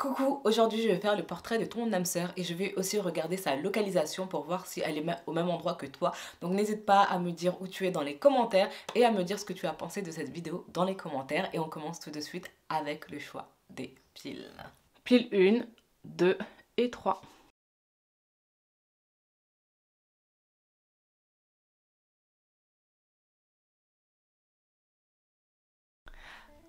Coucou, aujourd'hui je vais faire le portrait de ton âme sœur et je vais aussi regarder sa localisation pour voir si elle est au même endroit que toi. Donc n'hésite pas à me dire où tu es dans les commentaires et à me dire ce que tu as pensé de cette vidéo dans les commentaires. Et on commence tout de suite avec le choix des piles. Pile 1, 2 et 3.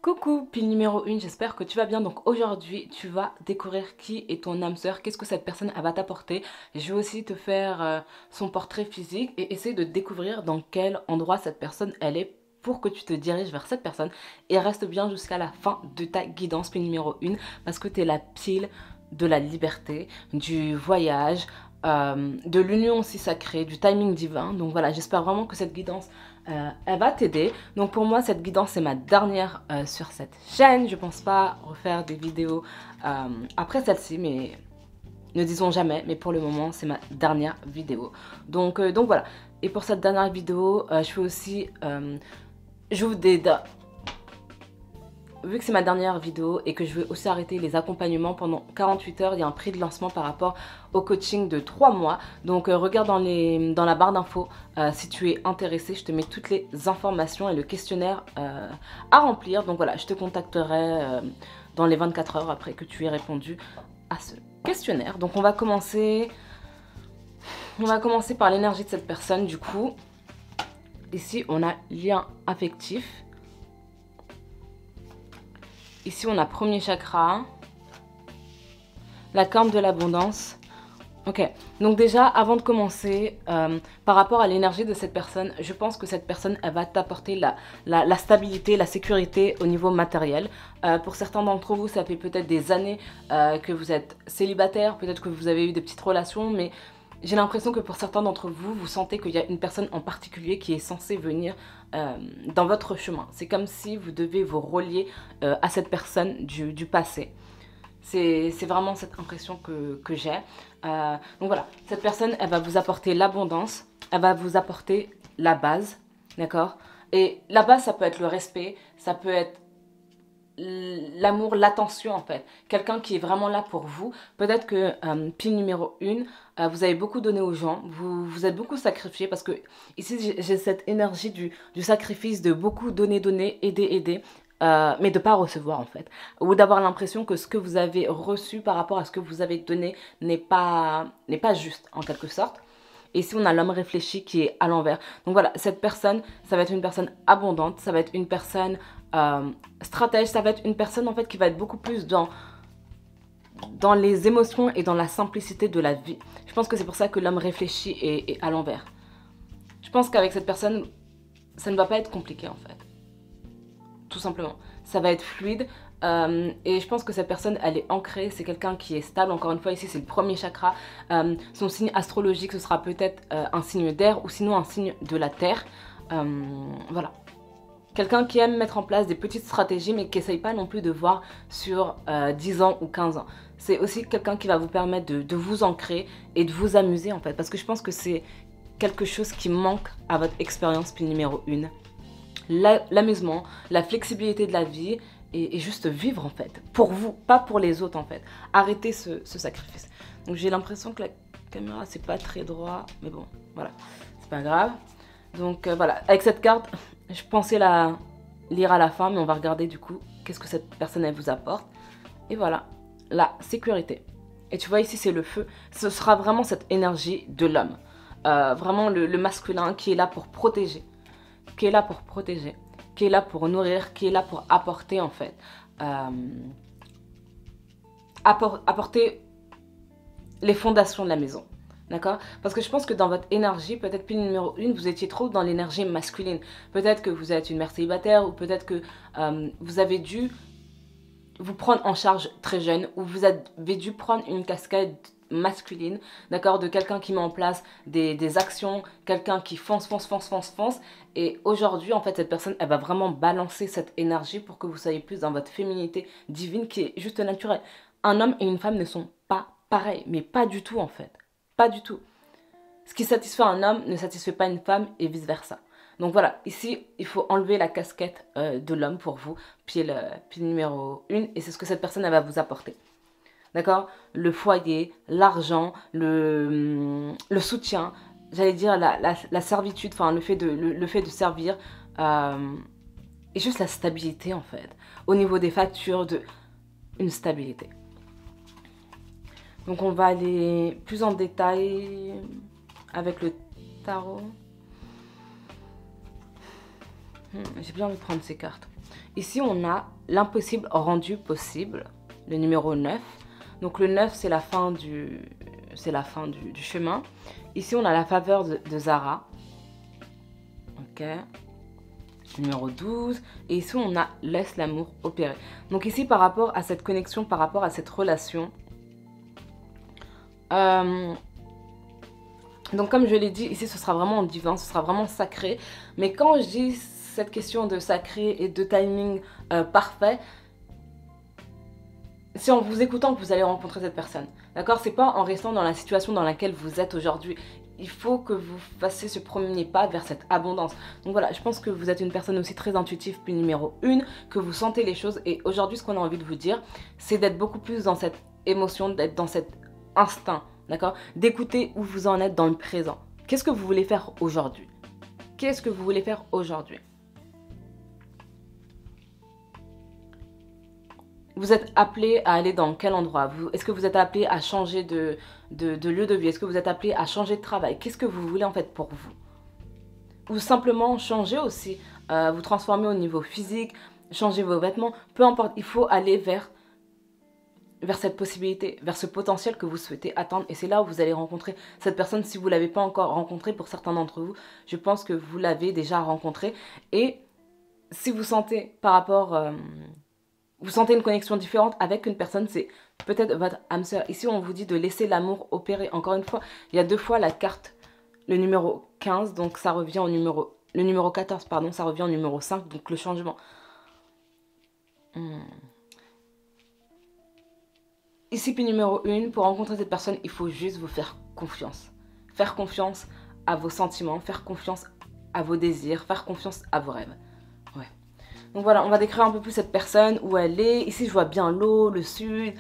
Coucou, pile numéro 1, j'espère que tu vas bien. Donc aujourd'hui, tu vas découvrir qui est ton âme sœur, qu'est-ce que cette personne elle va t'apporter. Je vais aussi te faire son portrait physique et essayer de découvrir dans quel endroit cette personne elle est pour que tu te diriges vers cette personne. Et reste bien jusqu'à la fin de ta guidance pile numéro 1 parce que tu es la pile de la liberté, du voyage, de l'union aussi sacrée, du timing divin. Donc voilà, j'espère vraiment que cette guidance elle va t'aider. Donc pour moi cette guidance c'est ma dernière sur cette chaîne. Je pense pas refaire des vidéos après celle-ci, mais ne disons jamais, mais pour le moment c'est ma dernière vidéo. Donc voilà. Et pour cette dernière vidéo je fais aussi j'ouvre des... Vu que c'est ma dernière vidéo et que je veux aussi arrêter les accompagnements pendant 48 heures, il y a un prix de lancement par rapport au coaching de 3 mois. Donc regarde dans la barre d'infos si tu es intéressé, je te mets toutes les informations et le questionnaire à remplir. Donc voilà, je te contacterai dans les 24 heures après que tu aies répondu à ce questionnaire. Donc on va commencer par l'énergie de cette personne du coup. Ici on a lien affectif. Ici, on a premier chakra, la corne de l'abondance. Ok, donc déjà, avant de commencer, par rapport à l'énergie de cette personne, je pense que cette personne, elle va t'apporter la stabilité, la sécurité au niveau matériel. Pour certains d'entre vous, ça fait peut-être des années que vous êtes célibataire, peut-être que vous avez eu des petites relations, mais j'ai l'impression que pour certains d'entre vous, vous sentez qu'il y a une personne en particulier qui est censée venir dans votre chemin. C'est comme si vous devez vous relier à cette personne du passé. C'est vraiment cette impression que j'ai. Donc voilà, cette personne, elle va vous apporter l'abondance, elle va vous apporter la base, d'accord? Et la base, ça peut être le respect, ça peut être l'amour, l'attention en fait. Quelqu'un qui est vraiment là pour vous. Peut-être que pile numéro 1, vous avez beaucoup donné aux gens, vous êtes beaucoup sacrifié parce que ici j'ai cette énergie du sacrifice, de beaucoup donner, aider. Mais de ne pas recevoir en fait. Ou d'avoir l'impression que ce que vous avez reçu par rapport à ce que vous avez donné n'est pas juste en quelque sorte. Et ici, on a l'homme réfléchi qui est à l'envers. Donc voilà, cette personne, ça va être une personne abondante, ça va être une personne stratège, ça va être une personne en fait qui va être beaucoup plus dans les émotions et dans la simplicité de la vie. Je pense que c'est pour ça que l'homme réfléchi est à l'envers. Je pense qu'avec cette personne, ça ne va pas être compliqué en fait. Tout simplement. Ça va être fluide. Et je pense que cette personne, elle est ancrée, c'est quelqu'un qui est stable. Encore une fois, ici, c'est le premier chakra. Son signe astrologique, ce sera peut-être un signe d'air ou sinon un signe de la terre. Voilà. Quelqu'un qui aime mettre en place des petites stratégies, mais qui n'essaye pas non plus de voir sur 10 ans ou 15 ans. C'est aussi quelqu'un qui va vous permettre de vous ancrer et de vous amuser, en fait. Parce que je pense que c'est quelque chose qui manque à votre expérience numéro 1. L'amusement, la flexibilité de la vie et juste vivre en fait, pour vous, pas pour les autres en fait. Arrêtez ce sacrifice. Donc j'ai l'impression que la caméra c'est pas très droit, mais bon, voilà, c'est pas grave. Donc voilà, avec cette carte, je pensais la lire à la fin, mais on va regarder du coup qu'est-ce que cette personne elle vous apporte. Et voilà, la sécurité. Et tu vois ici c'est le feu, ce sera vraiment cette énergie de l'homme. Vraiment le masculin qui est là pour protéger. Qui est là pour protéger, qui est là pour nourrir, qui est là pour apporter en fait. Apporter les fondations de la maison. D'accord? Parce que je pense que dans votre énergie, peut-être pile numéro 1, vous étiez trop dans l'énergie masculine. Peut-être que vous êtes une mère célibataire ou peut-être que vous avez dû vous prendre en charge très jeune ou vous avez dû prendre une casquette masculine, d'accord, de quelqu'un qui met en place des actions, quelqu'un qui fonce. Et aujourd'hui, en fait, cette personne, elle va vraiment balancer cette énergie pour que vous soyez plus dans votre féminité divine qui est juste naturelle. Un homme et une femme ne sont pas pareils, mais pas du tout en fait. Pas du tout. Ce qui satisfait un homme ne satisfait pas une femme et vice versa. Donc voilà, ici, il faut enlever la casquette de l'homme pour vous, pile numéro 1, et c'est ce que cette personne elle va vous apporter. d'accord? Le foyer, l'argent, le soutien, j'allais dire la servitude, enfin le fait de servir, et juste la stabilité en fait. Au niveau des factures, une stabilité. Donc on va aller plus en détail avec le tarot. J'ai bien envie de prendre ces cartes. Ici on a l'impossible rendu possible, le numéro 9. Donc le 9 c'est la fin du chemin. Ici on a la faveur de Zara. Ok. Numéro 12. Et ici on a laisse l'amour opérer. Donc ici par rapport à cette connexion, par rapport à cette relation, donc comme je l'ai dit, ici ce sera vraiment divin, ce sera vraiment sacré. Mais quand je dis cette question de sacré et de timing parfait, c'est en vous écoutant que vous allez rencontrer cette personne. D'accord? C'est pas en restant dans la situation dans laquelle vous êtes aujourd'hui. Il faut que vous fassiez ce premier pas vers cette abondance. Donc voilà, je pense que vous êtes une personne aussi très intuitive, puis numéro 1, que vous sentez les choses. Et aujourd'hui, ce qu'on a envie de vous dire, c'est d'être beaucoup plus dans cette émotion, d'être dans cet instinct, d'accord? D'écouter où vous en êtes dans le présent. Qu'est-ce que vous voulez faire aujourd'hui? Qu'est-ce que vous voulez faire aujourd'hui? Vous êtes appelé à aller dans quel endroit? Est-ce que vous êtes appelé à changer de lieu de vie? Est-ce que vous êtes appelé à changer de travail? Qu'est-ce que vous voulez en fait pour vous? Ou simplement changer aussi, vous transformer au niveau physique, changer vos vêtements, peu importe, il faut aller vers cette possibilité, vers ce potentiel que vous souhaitez atteindre. Et c'est là où vous allez rencontrer cette personne. Si vous ne l'avez pas encore rencontrée, pour certains d'entre vous, je pense que vous l'avez déjà rencontrée. Et si vous sentez par rapport... vous sentez une connexion différente avec une personne, c'est peut-être votre âme sœur. Ici, on vous dit de laisser l'amour opérer. Encore une fois, il y a 2 fois la carte, le numéro 15, donc ça revient au numéro... Le numéro 14, pardon, ça revient au numéro 5, donc le changement. Ici, puis numéro 1, pour rencontrer cette personne, il faut juste vous faire confiance. Faire confiance à vos sentiments, faire confiance à vos désirs, faire confiance à vos rêves. Ouais. Donc voilà, on va décrire un peu plus cette personne, où elle est. Ici, je vois bien l'eau, le sud,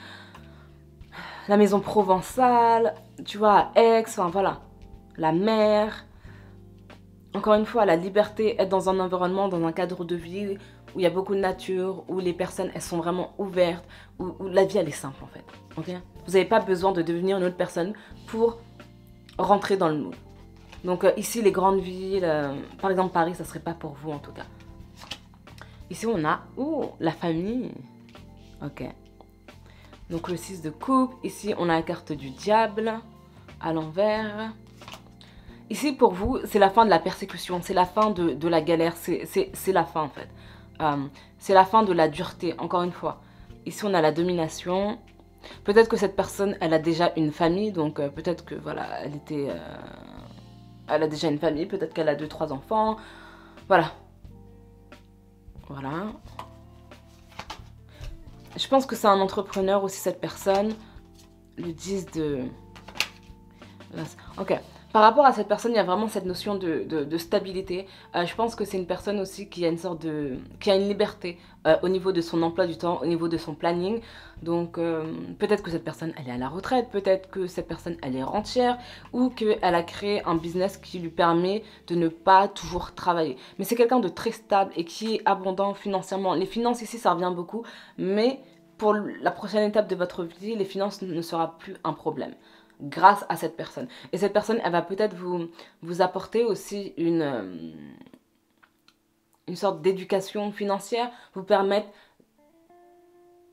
la maison provençale, tu vois, Aix, enfin voilà, la mer. Encore une fois, la liberté, être dans un environnement, dans un cadre de vie où il y a beaucoup de nature, où les personnes, elles sont vraiment ouvertes, où la vie, elle est simple en fait. Okay, vous n'avez pas besoin de devenir une autre personne pour rentrer dans le moule. Donc ici, les grandes villes, par exemple Paris, ça serait pas pour vous en tout cas. Ici, on a la famille. Ok. Donc le 6 de coupe. Ici, on a la carte du diable à l'envers. Ici, pour vous, c'est la fin de la persécution. C'est la fin de la galère. C'est la fin, en fait. C'est la fin de la dureté, encore une fois. Ici, on a la domination. Peut-être que cette personne, elle a déjà une famille. Donc, peut-être que, voilà, elle a déjà une famille. Peut-être qu'elle a 2-3 enfants. Voilà. Voilà. Je pense que c'est un entrepreneur aussi, cette personne. Le 10 de... Ok. Par rapport à cette personne, il y a vraiment cette notion de stabilité. Je pense que c'est une personne aussi qui a une sorte de... qui a une liberté au niveau de son emploi du temps, au niveau de son planning. Donc peut-être que cette personne, elle est à la retraite, peut-être que cette personne, elle est rentière, ou qu'elle a créé un business qui lui permet de ne pas toujours travailler. Mais c'est quelqu'un de très stable et qui est abondant financièrement. Les finances ici, ça revient beaucoup, mais pour la prochaine étape de votre vie, les finances ne sera plus un problème grâce à cette personne. Et cette personne, elle va peut-être vous apporter aussi une sorte d'éducation financière, vous permettre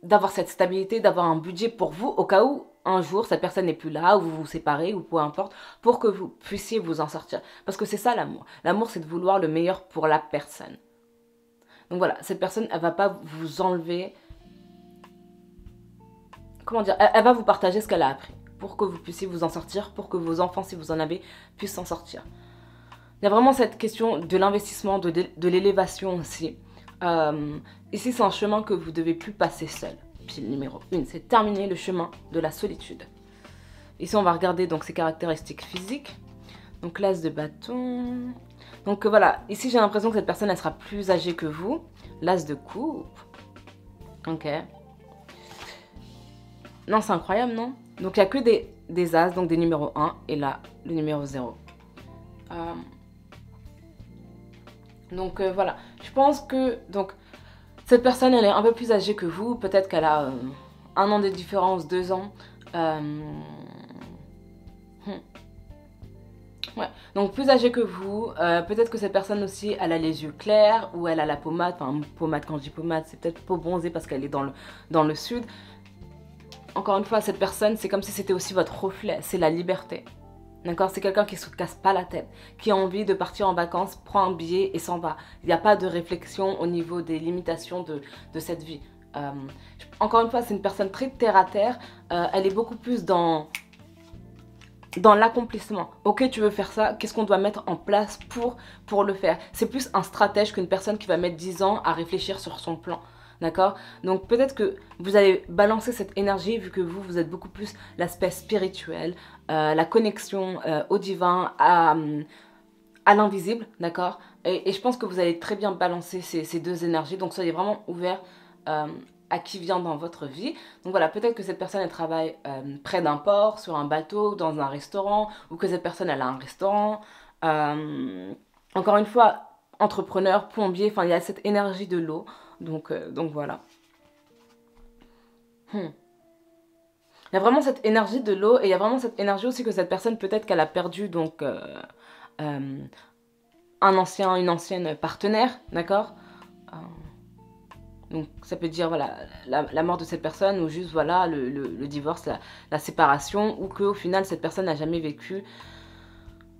d'avoir cette stabilité, d'avoir un budget pour vous, au cas où un jour cette personne n'est plus là, ou vous vous séparez, ou peu importe, pour que vous puissiez vous en sortir. Parce que c'est ça l'amour. L'amour, c'est de vouloir le meilleur pour la personne. Donc voilà, cette personne, elle va pas vous enlever... Comment dire? Elle va vous partager ce qu'elle a appris, pour que vous puissiez vous en sortir, pour que vos enfants, si vous en avez, puissent s'en sortir. Il y a vraiment cette question de l'investissement, de l'élévation aussi. Ici, c'est un chemin que vous ne devez plus passer seul. Puis le numéro 1, c'est terminer le chemin de la solitude. Ici, on va regarder donc ses caractéristiques physiques. Donc l'as de bâton. Donc voilà, ici, j'ai l'impression que cette personne, elle sera plus âgée que vous. L'as de coupe. Ok. Non, c'est incroyable, non? Donc, il n'y a que des as, donc des numéros 1, et là, le numéro 0. Donc, voilà. Je pense que donc, cette personne, elle est un peu plus âgée que vous. Peut-être qu'elle a 1 an de différence, 2 ans. Ouais. Donc, plus âgée que vous. Peut-être que cette personne aussi, elle a les yeux clairs, ou elle a la pommade. Enfin, pommade, quand je dis pommade, c'est peut-être peau bronzée parce qu'elle est dans le sud. Encore une fois, cette personne, c'est comme si c'était aussi votre reflet. C'est la liberté. D'accord? C'est quelqu'un qui ne se casse pas la tête, qui a envie de partir en vacances, prend un billet et s'en va. Il n'y a pas de réflexion au niveau des limitations de cette vie. Encore une fois, c'est une personne très terre à terre. Elle est beaucoup plus dans l'accomplissement. Ok, tu veux faire ça, qu'est-ce qu'on doit mettre en place pour le faire? C'est plus un stratège qu'une personne qui va mettre 10 ans à réfléchir sur son plan. D'accord? Donc peut-être que vous allez balancer cette énergie vu que vous êtes beaucoup plus l'aspect spirituel, la connexion au divin, à l'invisible, d'accord? Et je pense que vous allez très bien balancer ces deux énergies, donc soyez vraiment ouverts à qui vient dans votre vie. Donc voilà, peut-être que cette personne elle travaille près d'un port, sur un bateau, dans un restaurant, ou que cette personne elle a un restaurant. Encore une fois, entrepreneur, plombier, enfin il y a cette énergie de l'eau. Donc voilà. Il y a vraiment cette énergie de l'eau et il y a vraiment cette énergie aussi que cette personne peut-être qu'elle a perdu donc une ancienne partenaire, d'accord? Donc ça peut dire voilà la mort de cette personne ou juste voilà le divorce, la séparation ou qu'au final cette personne n'a jamais vécu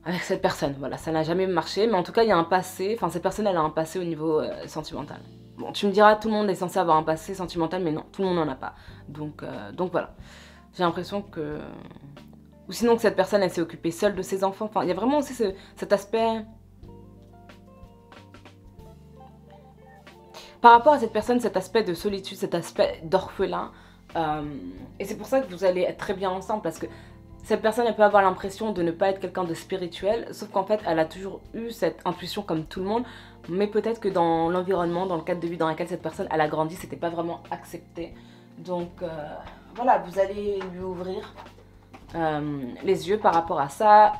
avec cette personne. Voilà, ça n'a jamais marché mais en tout cas il y a un passé, enfin cette personne elle a un passé au niveau sentimental. Bon, tu me diras, tout le monde est censé avoir un passé sentimental, mais non, tout le monde n'en a pas. Donc voilà. J'ai l'impression que... Ou sinon que cette personne, elle s'est occupée seule de ses enfants. Enfin, il y a vraiment aussi cet aspect... Par rapport à cette personne, cet aspect de solitude, cet aspect d'orphelin. Et c'est pour ça que vous allez être très bien ensemble, parce que cette personne, elle peut avoir l'impression de ne pas être quelqu'un de spirituel, sauf qu'en fait, elle a toujours eu cette intuition comme tout le monde, mais peut-être que dans l'environnement, dans le cadre de vie dans lequel cette personne, elle a grandi, c'était pas vraiment accepté. Donc, voilà, vous allez lui ouvrir les yeux par rapport à ça,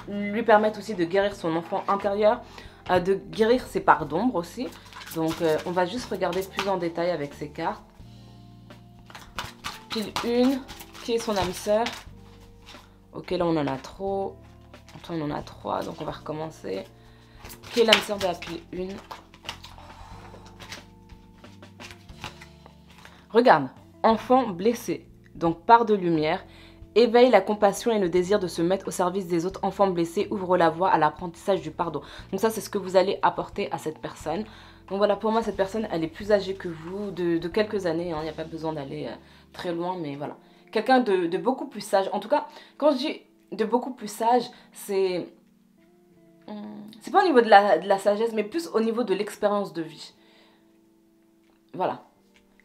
lui permettre aussi de guérir son enfant intérieur, de guérir ses parts d'ombre aussi. Donc, on va juste regarder plus en détail avec ces cartes. Pile 1, qui est son âme sœur? Ok, là on en a trop. On en a 3, donc on va recommencer. Qui est l'âme sœur de la pile 1? Regarde, enfant blessé, donc part de lumière, éveille la compassion et le désir de se mettre au service des autres enfants blessés, ouvre la voie à l'apprentissage du pardon. Donc ça, c'est ce que vous allez apporter à cette personne. Donc voilà, pour moi, cette personne, elle est plus âgée que vous, de quelques années, hein, il n'y a pas besoin d'aller très loin, mais voilà. Quelqu'un de beaucoup plus sage. En tout cas, quand je dis de beaucoup plus sage, c'est pas au niveau de la sagesse, mais plus au niveau de l'expérience de vie. Voilà.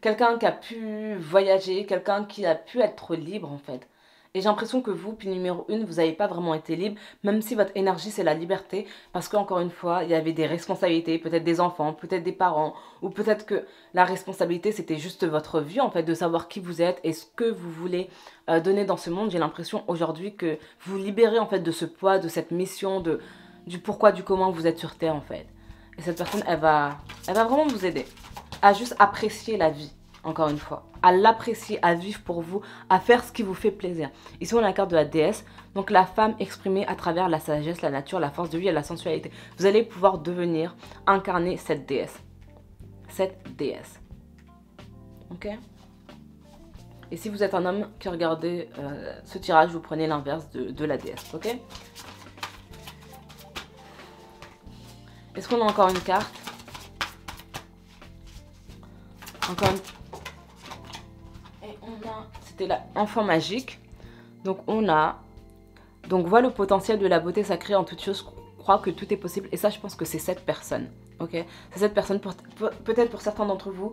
Quelqu'un qui a pu voyager, quelqu'un qui a pu être libre en fait. Et j'ai l'impression que vous, puis numéro 1, vous n'avez pas vraiment été libre, même si votre énergie c'est la liberté, parce qu'encore une fois, il y avait des responsabilités, peut-être des enfants, peut-être des parents, ou peut-être que la responsabilité c'était juste votre vie en fait, de savoir qui vous êtes et ce que vous voulez donner dans ce monde. J'ai l'impression aujourd'hui que vous libérez en fait de ce poids, de cette mission, du pourquoi, du comment vous êtes sur Terre en fait. Et cette personne, elle va vraiment vous aider à juste apprécier la vie. Encore une fois, à l'apprécier, à vivre pour vous, à faire ce qui vous fait plaisir. Ici, on a la carte de la déesse, donc la femme exprimée à travers la sagesse, la nature, la force de vie et la sensualité. Vous allez pouvoir devenir, incarner cette déesse. Cette déesse. Ok? Et si vous êtes un homme qui regardez ce tirage, vous prenez l'inverse de la déesse. Ok? Est-ce qu'on a encore une carte? Encore une... C'était l'enfant magique. Donc on a... Donc voit le potentiel de la beauté sacrée en toute chose, croit que tout est possible. Et ça, je pense que c'est cette personne. Ok? C'est cette personne, peut-être pour certains d'entre vous,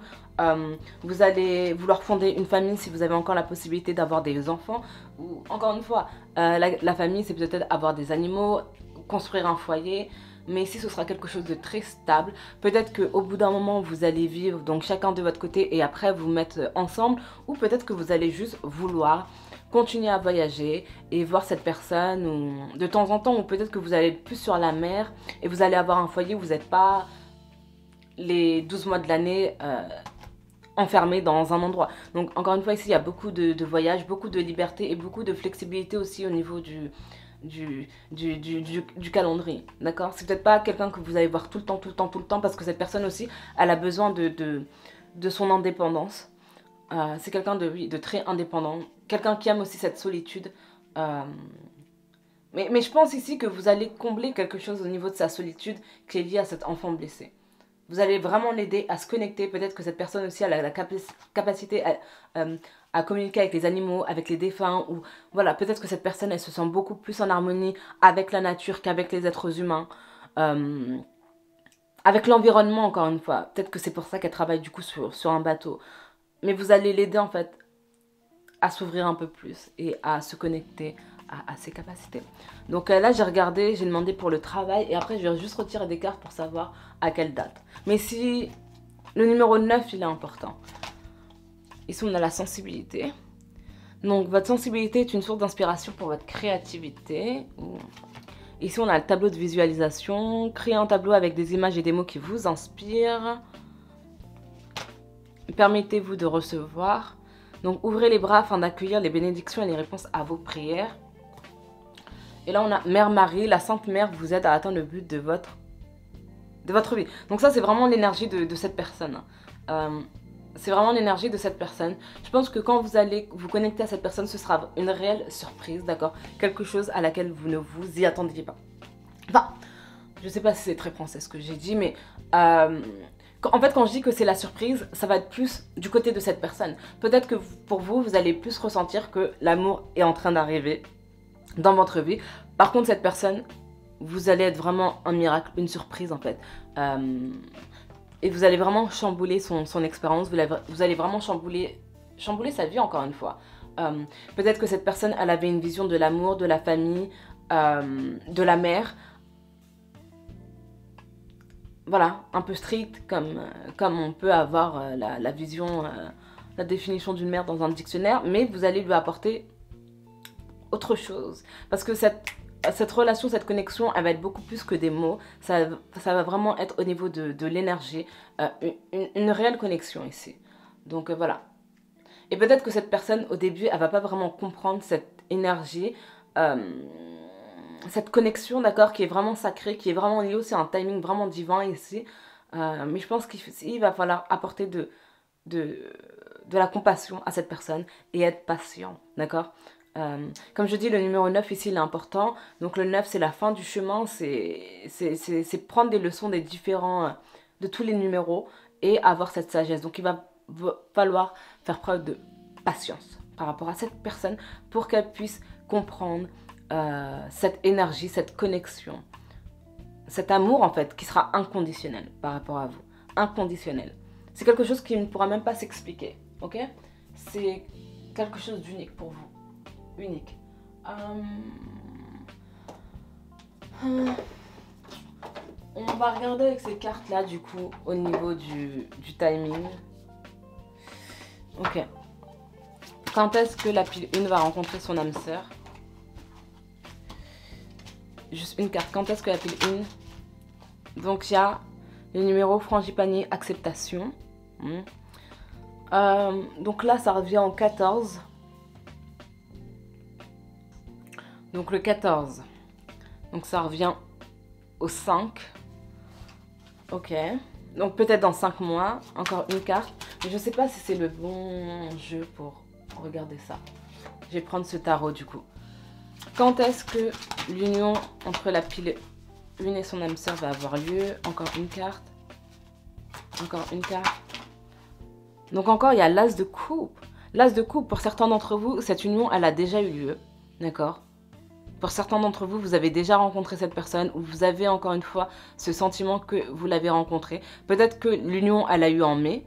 vous allez vouloir fonder une famille si vous avez encore la possibilité d'avoir des enfants. Ou encore une fois, la famille, c'est peut-être avoir des animaux. construire un foyer. Mais ici, ce sera quelque chose de très stable. Peut-être qu'au bout d'un moment, vous allez vivre, donc chacun de votre côté, et après vous mettre ensemble. Ou peut-être que vous allez juste vouloir continuer à voyager et voir cette personne ou de temps en temps, ou peut-être que vous allez être plus sur la mer et vous allez avoir un foyer où vous n'êtes pas les 12 mois de l'année enfermé dans un endroit. Donc encore une fois, ici, il y a beaucoup de voyages, beaucoup de liberté et beaucoup de flexibilité aussi au niveau du calendrier, d'accord? C'est peut-être pas quelqu'un que vous allez voir tout le temps, tout le temps, tout le temps, parce que cette personne aussi, elle a besoin de son indépendance. C'est quelqu'un oui, de très indépendant, quelqu'un qui aime aussi cette solitude. Mais je pense ici que vous allez combler quelque chose au niveau de sa solitude qui est lié à cet enfant blessé. Vous allez vraiment l'aider à se connecter. Peut-être que cette personne aussi a la capacité à communiquer avec les animaux, avec les défunts. Ou voilà, peut-être que cette personne, elle se sent beaucoup plus en harmonie avec la nature qu'avec les êtres humains. Avec l'environnement, encore une fois. Peut-être que c'est pour ça qu'elle travaille du coup sur un bateau. Mais vous allez l'aider en fait à s'ouvrir un peu plus et à se connecter à ses capacités. Donc là, j'ai regardé, j'ai demandé pour le travail et après, je vais juste retirer des cartes pour savoir à quelle date. Mais si le numéro 9, il est important. Ici, on a la sensibilité. Donc, votre sensibilité est une source d'inspiration pour votre créativité. Ici, on a le tableau de visualisation. Créez un tableau avec des images et des mots qui vous inspirent. Permettez-vous de recevoir. Donc, ouvrez les bras afin d'accueillir les bénédictions et les réponses à vos prières. Et là, on a Mère Marie, la Sainte Mère vous aide à atteindre le but de votre vie. Donc ça, c'est vraiment l'énergie de cette personne. C'est vraiment l'énergie de cette personne. Je pense que quand vous allez vous connecter à cette personne, ce sera une réelle surprise, d'accord? Quelque chose à laquelle vous ne vous y attendiez pas. Enfin, je sais pas si c'est très français ce que j'ai dit, mais... en fait, quand je dis que c'est la surprise, ça va être plus du côté de cette personne. Peut-être que pour vous, vous allez plus ressentir que l'amour est en train d'arriver dans votre vie. Par contre, cette personne, vous allez être vraiment un miracle, une surprise en fait. Et vous allez vraiment chambouler son expérience, vous allez vraiment chambouler sa vie encore une fois. Peut-être que cette personne, elle avait une vision de l'amour, de la famille, de la mère. Voilà, un peu stricte, comme on peut avoir la vision, la définition d'une mère dans un dictionnaire, mais vous allez lui apporter autre chose. Parce que cette relation, cette connexion, elle va être beaucoup plus que des mots. Ça va vraiment être au niveau de l'énergie, une réelle connexion ici. Donc voilà. Et peut-être que cette personne, au début, elle va pas vraiment comprendre cette énergie, cette connexion, d'accord, qui est vraiment sacrée, qui est vraiment liée aussi à un timing vraiment divin ici. Mais je pense qu'il va falloir apporter de la compassion à cette personne et être patient, d'accord? Comme je dis, le numéro 9 ici, il est important. Donc le 9, c'est la fin du chemin, c'est prendre des leçons des différents, de tous les numéros et avoir cette sagesse. Donc il va falloir faire preuve de patience par rapport à cette personne pour qu'elle puisse comprendre cette énergie, cette connexion, cet amour en fait qui sera inconditionnel par rapport à vous. Inconditionnel. C'est quelque chose qui ne pourra même pas s'expliquer, ok? C'est quelque chose d'unique pour vous. Unique. On va regarder avec ces cartes là du coup au niveau du timing. Ok. Quand est-ce que la pile 1 va rencontrer son âme sœur? Juste une carte. Quand est-ce que la pile 1? Donc il y a le numéro frangipanier acceptation. Donc là ça revient en 14. Donc le 14. Donc ça revient au 5. Ok. Donc peut-être dans 5 mois. Encore une carte. Mais je ne sais pas si c'est le bon jeu pour regarder ça. Je vais prendre ce tarot du coup. Quand est-ce que l'union entre la pile 1 et son âme sœur va avoir lieu? Encore une carte. Encore une carte. Donc encore il y a l'as de coupe. L'as de coupe, pour certains d'entre vous, cette union elle a déjà eu lieu. D'accord? Pour certains d'entre vous, vous avez déjà rencontré cette personne ou vous avez encore une fois ce sentiment que vous l'avez rencontré. Peut-être que l'union, elle a eu en mai,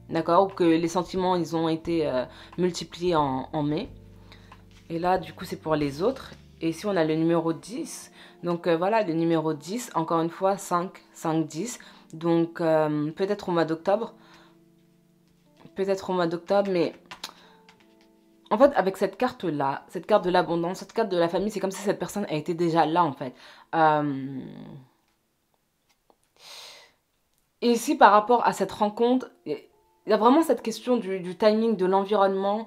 d'accord? Ou que les sentiments, ils ont été multipliés en mai. Et là, du coup, c'est pour les autres. Et ici, on a le numéro 10. Donc voilà, le numéro 10, encore une fois, 5, 5, 10. Donc peut-être au mois d'octobre. Peut-être au mois d'octobre, mais en fait, avec cette carte-là, cette carte de l'abondance, cette carte de la famille, c'est comme si cette personne a été déjà là, en fait. Et ici, par rapport à cette rencontre, il y a vraiment cette question du timing, de l'environnement.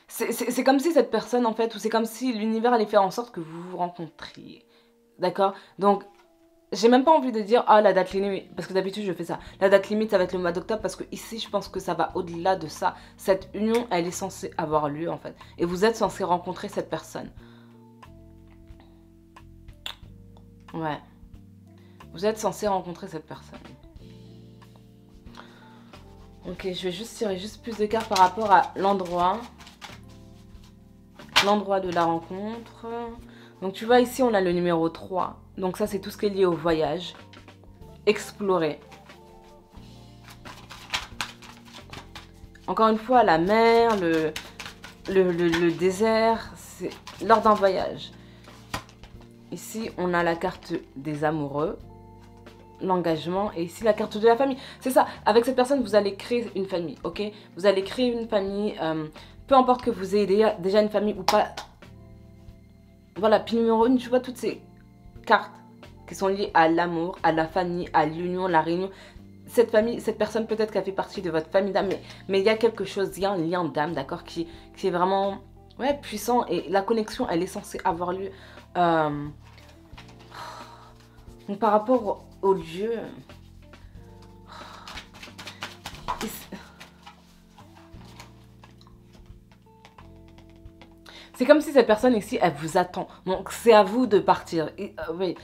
C'est comme si cette personne, en fait, ou c'est comme si l'univers allait faire en sorte que vous vous rencontriez. D'accord? Donc, j'ai même pas envie de dire, ah, la date limite, parce que d'habitude, je fais ça. La date limite, ça va être le mois d'octobre, parce que ici, je pense que ça va au-delà de ça. Cette union, elle est censée avoir lieu, en fait. Et vous êtes censé rencontrer cette personne. Ouais. Vous êtes censé rencontrer cette personne. Ok, je vais juste tirer juste plus de cartes par rapport à l'endroit. L'endroit de la rencontre. Donc tu vois ici on a le numéro 3. Donc ça c'est tout ce qui est lié au voyage. Explorer. Encore une fois la mer, le désert, c'est lors d'un voyage. Ici on a la carte des amoureux. L'engagement et ici la carte de la famille. C'est ça, avec cette personne vous allez créer une famille, ok? Vous allez créer une famille, peu importe que vous ayez déjà une famille ou pas. Voilà, puis numéro 1, tu vois toutes ces cartes qui sont liées à l'amour, à la famille, à l'union, la réunion. Cette famille, cette personne peut-être qu'elle fait partie de votre famille d'âme, mais il y a quelque chose, il y a un lien d'âme, d'accord, qui est vraiment puissant et la connexion, elle est censée avoir lieu. Donc par rapport au lieu, c'est comme si cette personne ici, elle vous attend. Donc c'est à vous de partir. Et, oui,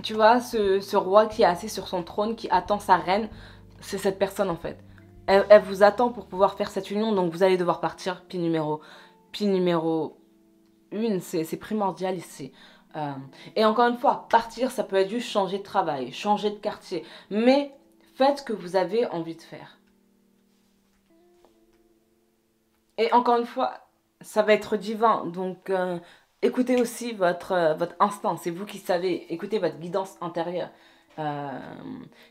tu vois, ce roi qui est assis sur son trône, qui attend sa reine, c'est cette personne en fait. Elle vous attend pour pouvoir faire cette union, donc vous allez devoir partir. Puis numéro 1, c'est primordial ici. Et encore une fois, partir, ça peut être juste changer de travail, changer de quartier. Mais faites ce que vous avez envie de faire. Et encore une fois, ça va être divin. Donc, écoutez aussi votre instinct. C'est vous qui savez. Écoutez votre guidance intérieure.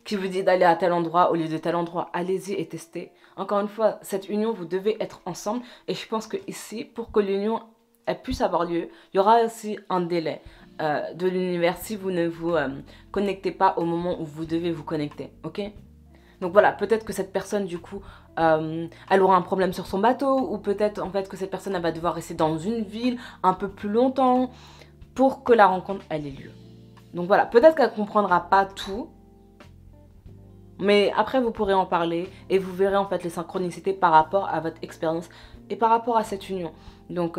Qui vous dit d'aller à tel endroit au lieu de tel endroit. Allez-y et testez. Encore une fois, cette union, vous devez être ensemble. Et je pense que ici, pour que l'union elle puisse avoir lieu, il y aura aussi un délai de l'univers si vous ne vous connectez pas au moment où vous devez vous connecter, ok? Donc voilà, peut-être que cette personne du coup, elle aura un problème sur son bateau, ou peut-être en fait que cette personne elle va devoir rester dans une ville un peu plus longtemps pour que la rencontre elle ait lieu. Donc voilà, peut-être qu'elle ne comprendra pas tout, mais après vous pourrez en parler et vous verrez en fait les synchronicités par rapport à votre expérience et par rapport à cette union. Donc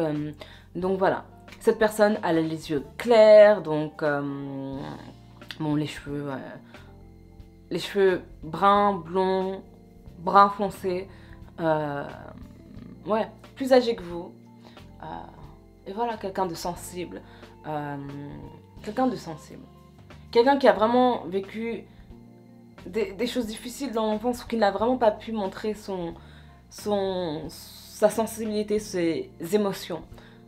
voilà, cette personne elle a les yeux clairs, donc bon les cheveux bruns, blonds, brun foncé, ouais, plus âgé que vous, et voilà, quelqu'un de sensible, quelqu'un qui a vraiment vécu des choses difficiles dans l'enfance ou qui n'a vraiment pas pu montrer sa sensibilité, ses émotions.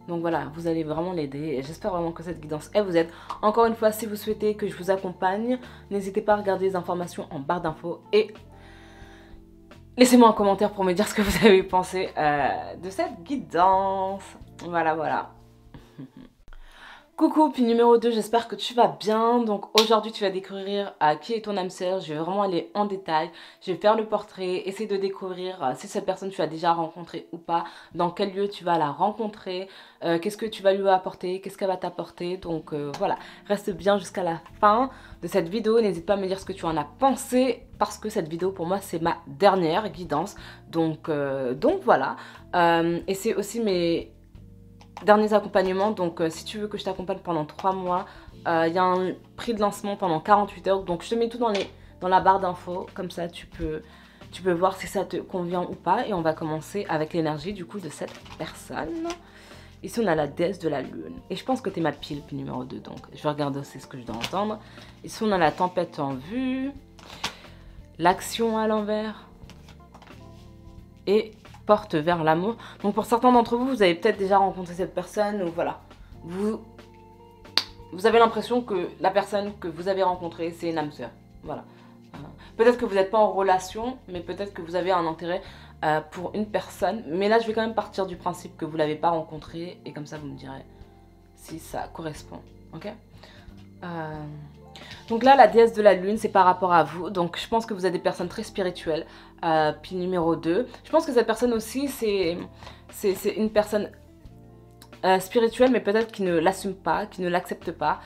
Donc voilà, vous allez vraiment l'aider et j'espère vraiment que cette guidance, elle vous aide. Encore une fois, si vous souhaitez que je vous accompagne, n'hésitez pas à regarder les informations en barre d'infos et laissez-moi un commentaire pour me dire ce que vous avez pensé de cette guidance. Voilà, voilà. Coucou, puis numéro 2, j'espère que tu vas bien. Donc aujourd'hui tu vas découvrir qui est ton âme sœur. Je vais vraiment aller en détail. Je vais faire le portrait, essayer de découvrir si cette personne tu as déjà rencontrée ou pas, dans quel lieu tu vas la rencontrer, qu'est-ce que tu vas lui apporter, qu'est-ce qu'elle va t'apporter. Donc voilà, reste bien jusqu'à la fin de cette vidéo. N'hésite pas à me dire ce que tu en as pensé parce que cette vidéo pour moi c'est ma dernière guidance. Donc voilà, et c'est aussi mes derniers accompagnements, donc si tu veux que je t'accompagne pendant 3 mois, il y a un prix de lancement pendant 48 heures, donc je te mets tout dans la barre d'infos, comme ça tu peux voir si ça te convient ou pas, et on va commencer avec l'énergie du coup de cette personne. Ici on a la déesse de la lune, et je pense que t'es ma pile, puis numéro 2, donc je vais regarder aussi ce que je dois entendre. Ici on a la tempête en vue, l'action à l'envers, et porte vers l'amour. Donc pour certains d'entre vous, vous avez peut-être déjà rencontré cette personne ou voilà. Vous avez l'impression que la personne que vous avez rencontrée, c'est une âme sœur. Voilà. Peut-être que vous n'êtes pas en relation, mais peut-être que vous avez un intérêt pour une personne. Mais là, je vais quand même partir du principe que vous ne l'avez pas rencontrée. Et comme ça, vous me direz si ça correspond. Ok. Donc là, la déesse de la lune, c'est par rapport à vous. Donc je pense que vous êtes des personnes très spirituelles. Puis numéro 2. Je pense que cette personne aussi, c'est une personne spirituelle, mais peut-être qui ne l'assume pas, qui ne l'accepte pas.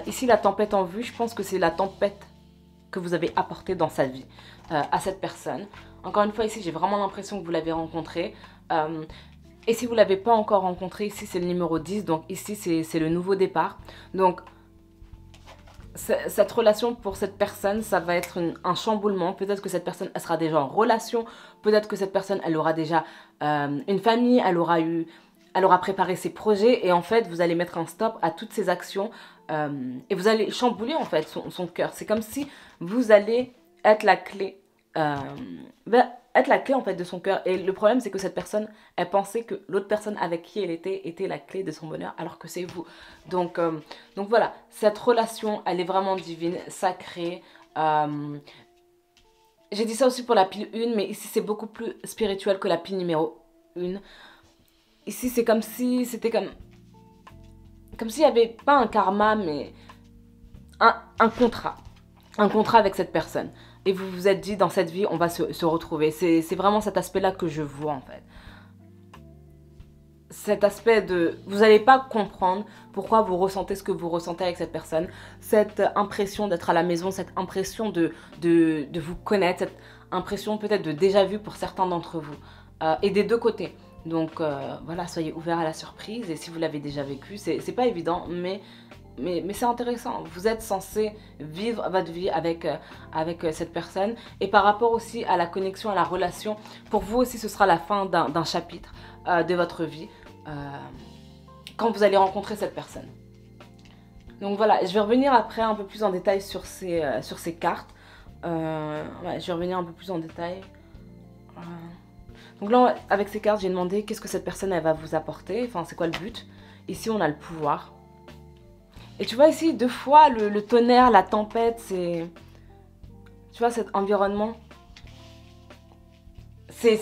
Ici, la tempête en vue, je pense que c'est la tempête que vous avez apportée dans sa vie à cette personne. Encore une fois, ici, j'ai vraiment l'impression que vous l'avez rencontrée. Et si vous ne l'avez pas encore rencontré, ici, c'est le numéro 10. Donc ici, c'est le nouveau départ. Donc, cette relation pour cette personne, ça va être un chamboulement. Peut-être que cette personne, elle sera déjà en relation. Peut-être que cette personne, elle aura déjà une famille. Elle aura préparé ses projets. Et en fait, vous allez mettre un stop à toutes ces actions. Et vous allez chambouler, en fait, son cœur. C'est comme si vous allez être la clé. Être la clé, en fait, de son cœur. Et le problème, c'est que cette personne, elle pensait que l'autre personne avec qui elle était la clé de son bonheur, alors que c'est vous. Donc voilà, cette relation, elle est vraiment divine, sacrée. J'ai dit ça aussi pour la pile 1, mais ici, c'est beaucoup plus spirituel que la pile numéro 1. Ici, c'est comme si c'était comme s'il n'y avait pas un karma, mais un contrat. Un contrat avec cette personne. Et vous vous êtes dit, dans cette vie, on va se retrouver. C'est vraiment cet aspect-là que je vois, en fait. Cet aspect de... Vous n'allez pas comprendre pourquoi vous ressentez ce que vous ressentez avec cette personne. Cette impression d'être à la maison, cette impression de vous connaître, cette impression peut-être de déjà vu pour certains d'entre vous. Et des deux côtés. Donc voilà, soyez ouverts à la surprise. Et si vous l'avez déjà vécu, c'est pas évident, mais c'est intéressant. Vous êtes censé vivre votre vie avec cette personne. Et par rapport aussi à la connexion, à la relation, pour vous aussi, ce sera la fin d'un chapitre de votre vie quand vous allez rencontrer cette personne. Donc voilà, je vais revenir après un peu plus en détail sur ces cartes. Ouais, je vais revenir un peu plus en détail. Donc là, avec ces cartes, j'ai demandé qu'est-ce que cette personne elle va vous apporter. Enfin, c'est quoi le but. Ici, on a le pouvoir. Et tu vois ici, 2 fois, le tonnerre, la tempête, c'est... Tu vois, cet environnement. C'est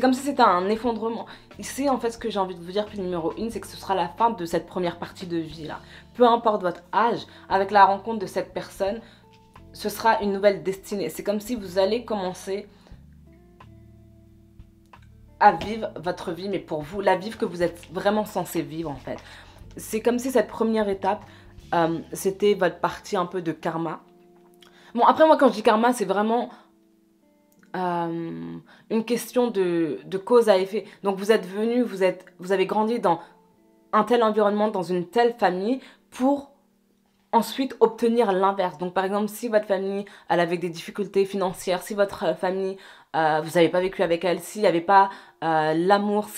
comme si c'était un effondrement. Ici, en fait, ce que j'ai envie de vous dire, puis numéro 1, c'est que ce sera la fin de cette première partie de vie, là. Peu importe votre âge, avec la rencontre de cette personne, ce sera une nouvelle destinée. C'est comme si vous allez commencer à vivre votre vie, mais pour vous, la vie que vous êtes vraiment censé vivre, en fait. C'est comme si cette première étape... c'était votre partie un peu de karma. Bon, après moi quand je dis karma, c'est vraiment une question de cause à effet. Donc vous êtes venu, vous avez grandi dans un tel environnement, dans une telle famille pour ensuite obtenir l'inverse. Donc par exemple, si votre famille elle avait des difficultés financières, si votre famille, vous n'avez pas vécu avec elle, s'il n'y avait pas l'amour,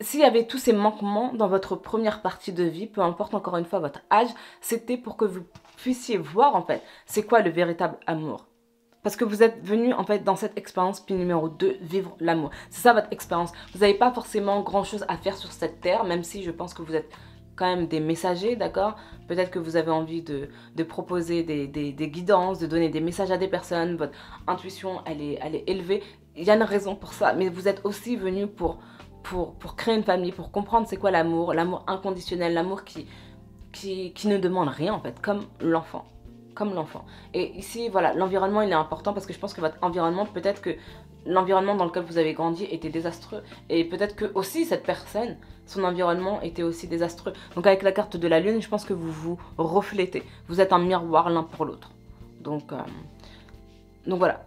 s'il y avait tous ces manquements dans votre première partie de vie, peu importe encore une fois votre âge, c'était pour que vous puissiez voir en fait c'est quoi le véritable amour. Parce que vous êtes venu en fait dans cette expérience puis numéro 2, vivre l'amour. C'est ça votre expérience. Vous n'avez pas forcément grand chose à faire sur cette terre, même si je pense que vous êtes quand même des messagers, d'accord? Peut-être que vous avez envie de proposer des guidances, de donner des messages à des personnes, votre intuition elle est élevée. Il y a une raison pour ça, mais vous êtes aussi venu pour créer une famille, pour comprendre c'est quoi l'amour, l'amour inconditionnel, l'amour qui ne demande rien en fait, comme l'enfant. Comme l'enfant. Et ici, voilà, l'environnement il est important parce que je pense que votre environnement, peut-être que l'environnement dans lequel vous avez grandi était désastreux. Et peut-être que aussi cette personne, son environnement était aussi désastreux. Donc avec la carte de la lune, je pense que vous vous reflétez. Vous êtes un miroir l'un pour l'autre. Donc voilà.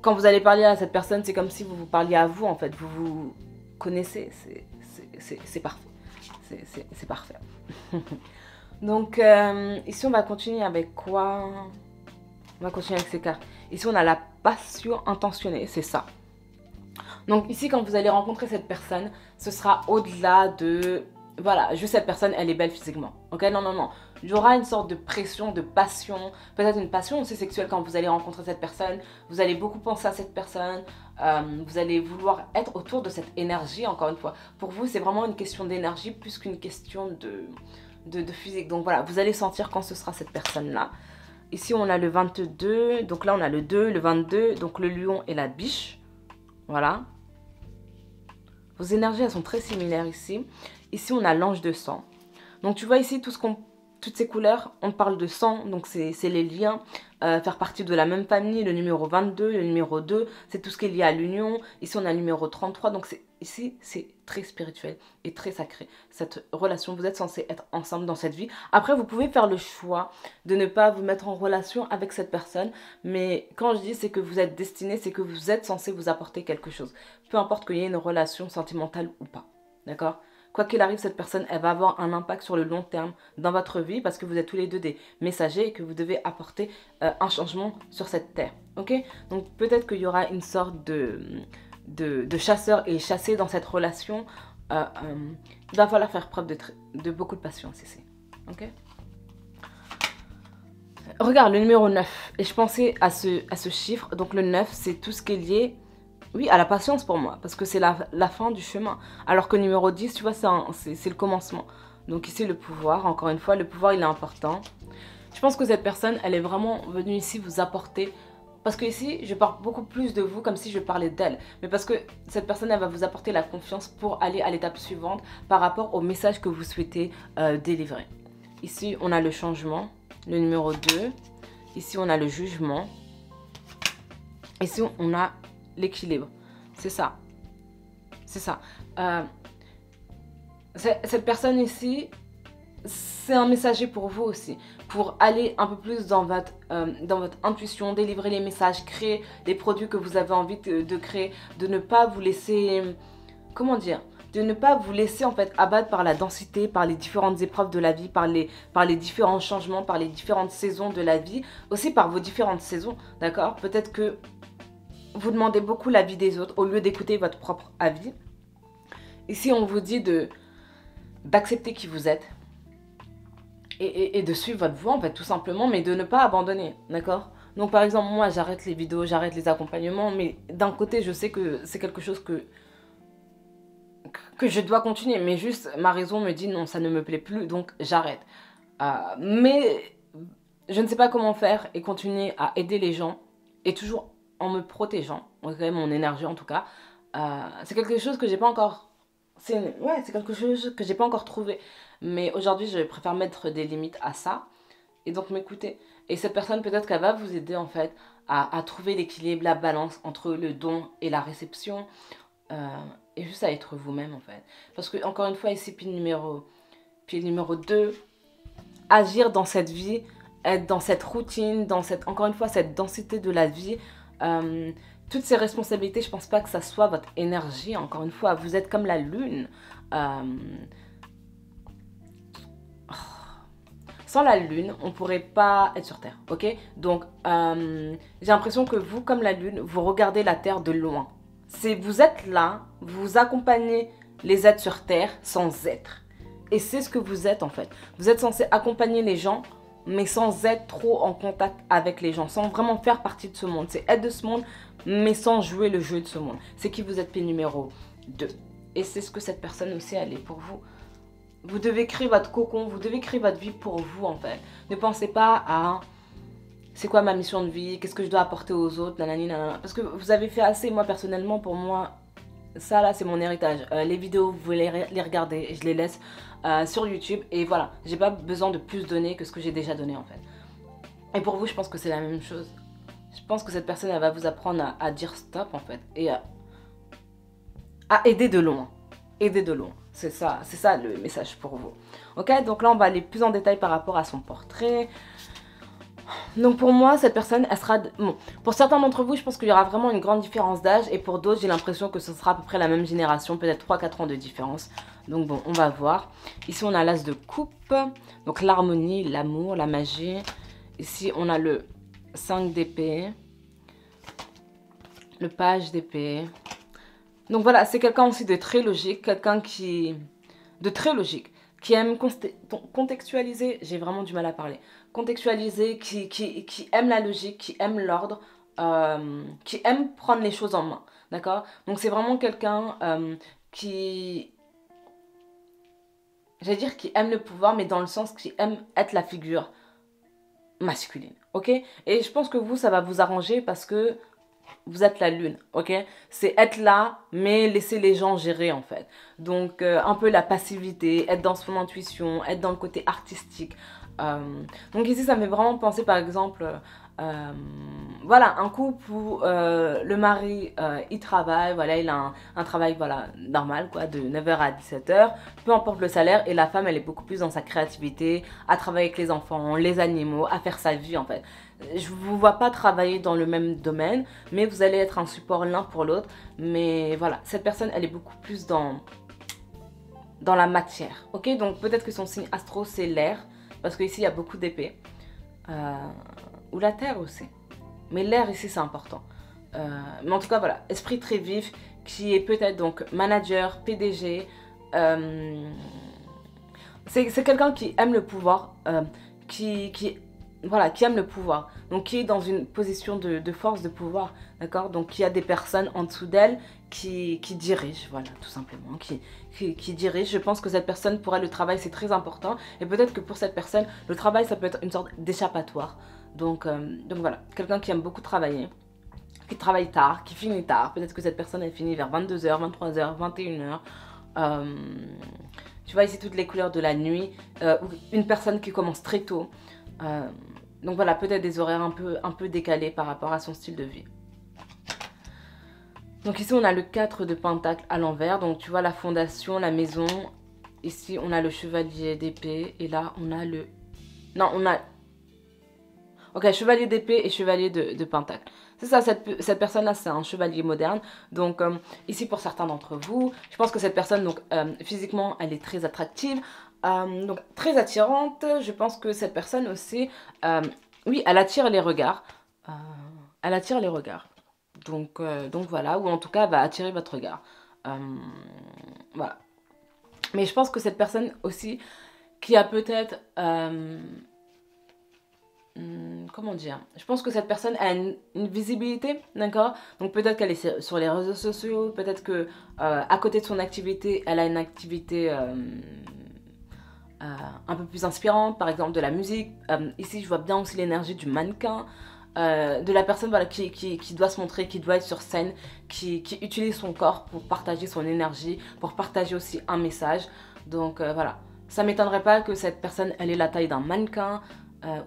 Quand vous allez parler à cette personne, c'est comme si vous vous parliez à vous en fait. Vous vous connaissez, c'est parfait. C'est parfait. Donc ici on va continuer avec quoi? On va continuer avec ces cartes. Ici on a la passion intentionnée, c'est ça. Donc ici quand vous allez rencontrer cette personne, ce sera au-delà de... Voilà, juste cette personne elle est belle physiquement. Ok, non, non, non. Il y aura une sorte de pression, de passion. Peut-être une passion aussi sexuelle quand vous allez rencontrer cette personne. Vous allez beaucoup penser à cette personne. Vous allez vouloir être autour de cette énergie, encore une fois. Pour vous, c'est vraiment une question d'énergie plus qu'une question de physique. Donc voilà, vous allez sentir quand ce sera cette personne-là. Ici, on a le 22. Donc là, on a le 2, le 22. Donc le lion et la biche. Voilà. Vos énergies, elles sont très similaires ici. Ici, on a l'ange de sang. Donc tu vois ici, toutes ces couleurs, on parle de sang, donc c'est les liens, faire partie de la même famille, le numéro 22, le numéro 2, c'est tout ce qui est lié à l'union. Ici, on a le numéro 33, donc ici, c'est très spirituel et très sacré. Cette relation, vous êtes censés être ensemble dans cette vie. Après, vous pouvez faire le choix de ne pas vous mettre en relation avec cette personne, mais quand je dis c'est que vous êtes destiné, c'est que vous êtes censé vous apporter quelque chose. Peu importe qu'il y ait une relation sentimentale ou pas, d'accord ? Quoi qu'il arrive, cette personne, elle va avoir un impact sur le long terme dans votre vie parce que vous êtes tous les deux des messagers et que vous devez apporter un changement sur cette terre. Ok? Donc peut-être qu'il y aura une sorte de chasseur et chassé dans cette relation. Il va falloir faire preuve de beaucoup de patience ici. Ok? Regarde, le numéro 9. Et je pensais à ce chiffre. Donc le 9, c'est tout ce qui est lié... Oui, à la patience pour moi, parce que c'est la fin du chemin. Alors que le numéro 10, tu vois, c'est le commencement. Donc ici, le pouvoir, encore une fois, le pouvoir, il est important. Je pense que cette personne, elle est vraiment venue ici vous apporter... Parce que ici, je parle beaucoup plus de vous comme si je parlais d'elle. Mais parce que cette personne, elle va vous apporter la confiance pour aller à l'étape suivante par rapport au message que vous souhaitez délivrer. Ici, on a le changement, le numéro 2. Ici, on a le jugement. Ici, on a... l'équilibre, c'est ça, c'est ça. Cette personne ici, c'est un messager pour vous aussi, pour aller un peu plus dans votre intuition, délivrer les messages, créer les produits que vous avez envie de créer, de ne pas vous laisser, comment dire, de ne pas vous laisser en fait abattre par la densité, par les différentes épreuves de la vie, par les différents changements, par les différentes saisons de la vie, aussi par vos différentes saisons, d'accord? Peut-être que vous demandez beaucoup l'avis des autres au lieu d'écouter votre propre avis. Ici, on vous dit d'accepter qui vous êtes et de suivre votre voie, en fait, tout simplement, mais de ne pas abandonner, d'accord? Donc, par exemple, moi, j'arrête les vidéos, j'arrête les accompagnements, mais d'un côté, je sais que c'est quelque chose que je dois continuer, mais juste, ma raison me dit non, ça ne me plaît plus, donc j'arrête. Mais je ne sais pas comment faire et continuer à aider les gens et toujours en me protégeant, mon énergie en tout cas. C'est quelque chose que j'ai pas encore... c'est quelque chose que j'ai pas encore trouvé. Mais aujourd'hui, je préfère mettre des limites à ça et donc m'écouter. Et cette personne, peut-être qu'elle va vous aider en fait à trouver l'équilibre, la balance entre le don et la réception. Et juste à être vous-même en fait. Parce que encore une fois, ici, pile numéro 2, agir dans cette vie, être dans cette routine, dans encore une fois, cette densité de la vie. Toutes ces responsabilités, je pense pas que ça soit votre énergie. Encore une fois, vous êtes comme la lune. Sans la lune, on pourrait pas être sur Terre, ok? Donc, j'ai l'impression que vous, comme la lune, vous regardez la Terre de loin. Vous êtes là, vous accompagnez les êtres sur Terre sans être. Et c'est ce que vous êtes en fait. Vous êtes censé accompagner les gens, mais sans être trop en contact avec les gens, sans vraiment faire partie de ce monde. C'est être de ce monde, mais sans jouer le jeu de ce monde. C'est qui vous êtes, P numéro 2. Et c'est ce que cette personne aussi, elle est pour vous. Vous devez créer votre cocon, vous devez créer votre vie pour vous en fait. Ne pensez pas à c'est quoi ma mission de vie, qu'est-ce que je dois apporter aux autres, nanani, nanana. Parce que vous avez fait assez, moi personnellement, pour moi, ça là c'est mon héritage. Les vidéos, vous voulez les regarder, je les laisse sur YouTube. Et voilà, j'ai pas besoin de plus donner que ce que j'ai déjà donné en fait. Et pour vous, je pense que c'est la même chose. Je pense que cette personne, elle va vous apprendre à dire stop en fait. Et à aider de loin. Aider de loin. C'est ça le message pour vous. Ok, donc là on va aller plus en détail par rapport à son portrait. Donc pour moi, cette personne, elle sera... Bon, pour certains d'entre vous, je pense qu'il y aura vraiment une grande différence d'âge. Et pour d'autres, j'ai l'impression que ce sera à peu près la même génération. Peut-être 3-4 ans de différence. Donc bon, on va voir. Ici, on a l'as de coupe. Donc l'harmonie, l'amour, la magie. Ici, on a le 5 d'épée. Le page d'épée. Donc voilà, c'est quelqu'un aussi de très logique. Quelqu'un qui... de très logique. Qui aime contextualiser, j'ai vraiment du mal à parler, contextualiser, qui aime la logique, qui aime l'ordre, qui aime prendre les choses en main. d'accord? Donc c'est vraiment quelqu'un qui, j'allais dire qui aime le pouvoir, mais dans le sens qui aime être la figure masculine, ok? Et je pense que vous, ça va vous arranger parce que vous êtes la lune, ok? C'est être là, mais laisser les gens gérer en fait. Donc un peu la passivité, être dans son intuition, être dans le côté artistique. Donc ici, ça me fait vraiment penser par exemple, euh, voilà, un couple où le mari, il travaille, voilà, il a un travail voilà, normal, quoi, de 9h à 17h, peu importe le salaire, et la femme, elle est beaucoup plus dans sa créativité, à travailler avec les enfants, les animaux, à faire sa vie en fait. Je vous vois pas travailler dans le même domaine, mais vous allez être un support l'un pour l'autre. Mais voilà, cette personne, elle est beaucoup plus dans la matière. Ok, donc peut-être que son signe astro, c'est l'air, parce qu'ici, il y a beaucoup d'épées. Ou la terre aussi. Mais l'air ici, c'est important. Mais en tout cas, voilà, esprit très vif, qui est peut-être donc manager, PDG. C'est quelqu'un qui aime le pouvoir, voilà, qui aime le pouvoir, donc qui est dans une position de force, de pouvoir, d'accord? Donc qui a des personnes en dessous d'elle qui dirigent, voilà, tout simplement, qui dirigent. Je pense que cette personne, pour elle, le travail, c'est très important. Et peut-être que pour cette personne, le travail, ça peut être une sorte d'échappatoire. Donc voilà, quelqu'un qui aime beaucoup travailler, qui travaille tard, qui finit tard. Peut-être que cette personne, elle finit vers 22h, 23h, 21h. Tu vois ici toutes les couleurs de la nuit. Ou une personne qui commence très tôt. Donc voilà, peut-être des horaires un peu décalés par rapport à son style de vie. Donc ici, on a le 4 de pentacle à l'envers. Donc tu vois la fondation, la maison. Ici, on a le chevalier d'épée. Et là, on a le... Non, on a... Ok, chevalier d'épée et chevalier de pentacle. C'est ça, cette personne-là, c'est un chevalier moderne. Donc, ici, pour certains d'entre vous, je pense que cette personne, donc, physiquement, elle est très attractive. Donc, très attirante. Je pense que cette personne aussi, oui, elle attire les regards. Euh, Elle attire les regards. Donc voilà, ou en tout cas, elle va attirer votre regard. Voilà. Mais je pense que cette personne aussi, qui a peut-être... comment dire? Je pense que cette personne a une visibilité, d'accord? Donc peut-être qu'elle est sur les réseaux sociaux, peut-être que à côté de son activité, elle a une activité un peu plus inspirante, par exemple de la musique. Ici, je vois bien aussi l'énergie du mannequin, de la personne voilà, qui doit se montrer, qui doit être sur scène, qui utilise son corps pour partager son énergie, pour partager aussi un message. Donc voilà, ça m'étonnerait pas que cette personne, elle ait la taille d'un mannequin,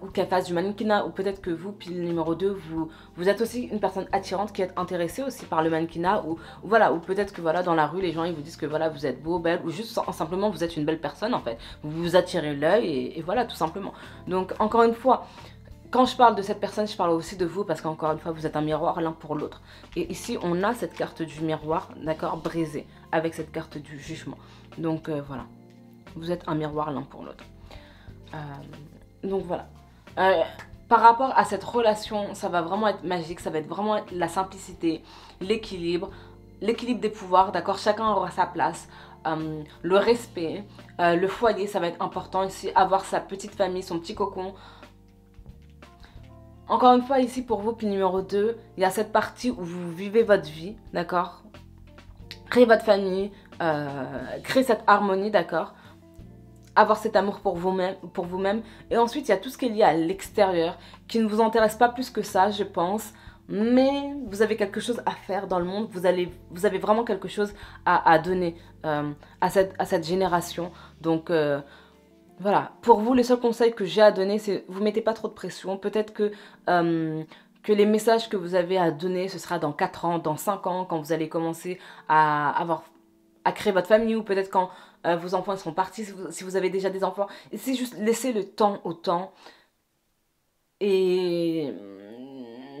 ou qu'elle fasse du mannequinat, ou peut-être que vous, pile numéro 2, vous êtes aussi une personne attirante qui est intéressée aussi par le mannequinat, ou voilà, ou peut-être que voilà, dans la rue, les gens ils vous disent que voilà, vous êtes beau, belle, ou juste simplement vous êtes une belle personne en fait. Vous vous attirez l'œil et voilà, tout simplement. Donc encore une fois, quand je parle de cette personne, je parle aussi de vous parce qu'encore une fois, vous êtes un miroir l'un pour l'autre. Et ici, on a cette carte du miroir, d'accord, brisée, avec cette carte du jugement. Donc voilà, vous êtes un miroir l'un pour l'autre. Donc voilà. Par rapport à cette relation, ça va vraiment être magique, ça va être vraiment la simplicité, l'équilibre des pouvoirs, d'accord? Chacun aura sa place. Le respect, le foyer, ça va être important ici. Avoir sa petite famille, son petit cocon. Encore une fois, ici pour vous, puis numéro 2, il y a cette partie où vous vivez votre vie, d'accord? Créez votre famille, créez cette harmonie, d'accord? Avoir cet amour pour vous-même. Et ensuite, il y a tout ce qui est lié à l'extérieur, qui ne vous intéresse pas plus que ça, je pense. Mais vous avez quelque chose à faire dans le monde, vous avez vraiment quelque chose à donner à cette génération. Donc voilà, pour vous, le seul conseil que j'ai à donner, c'est vous mettez pas trop de pression. Peut-être que les messages que vous avez à donner, ce sera dans 4 ans, dans 5 ans, quand vous allez commencer à créer votre famille, ou peut-être quand vos enfants seront partis, si vous avez déjà des enfants. Et c'est juste laisser le temps au temps et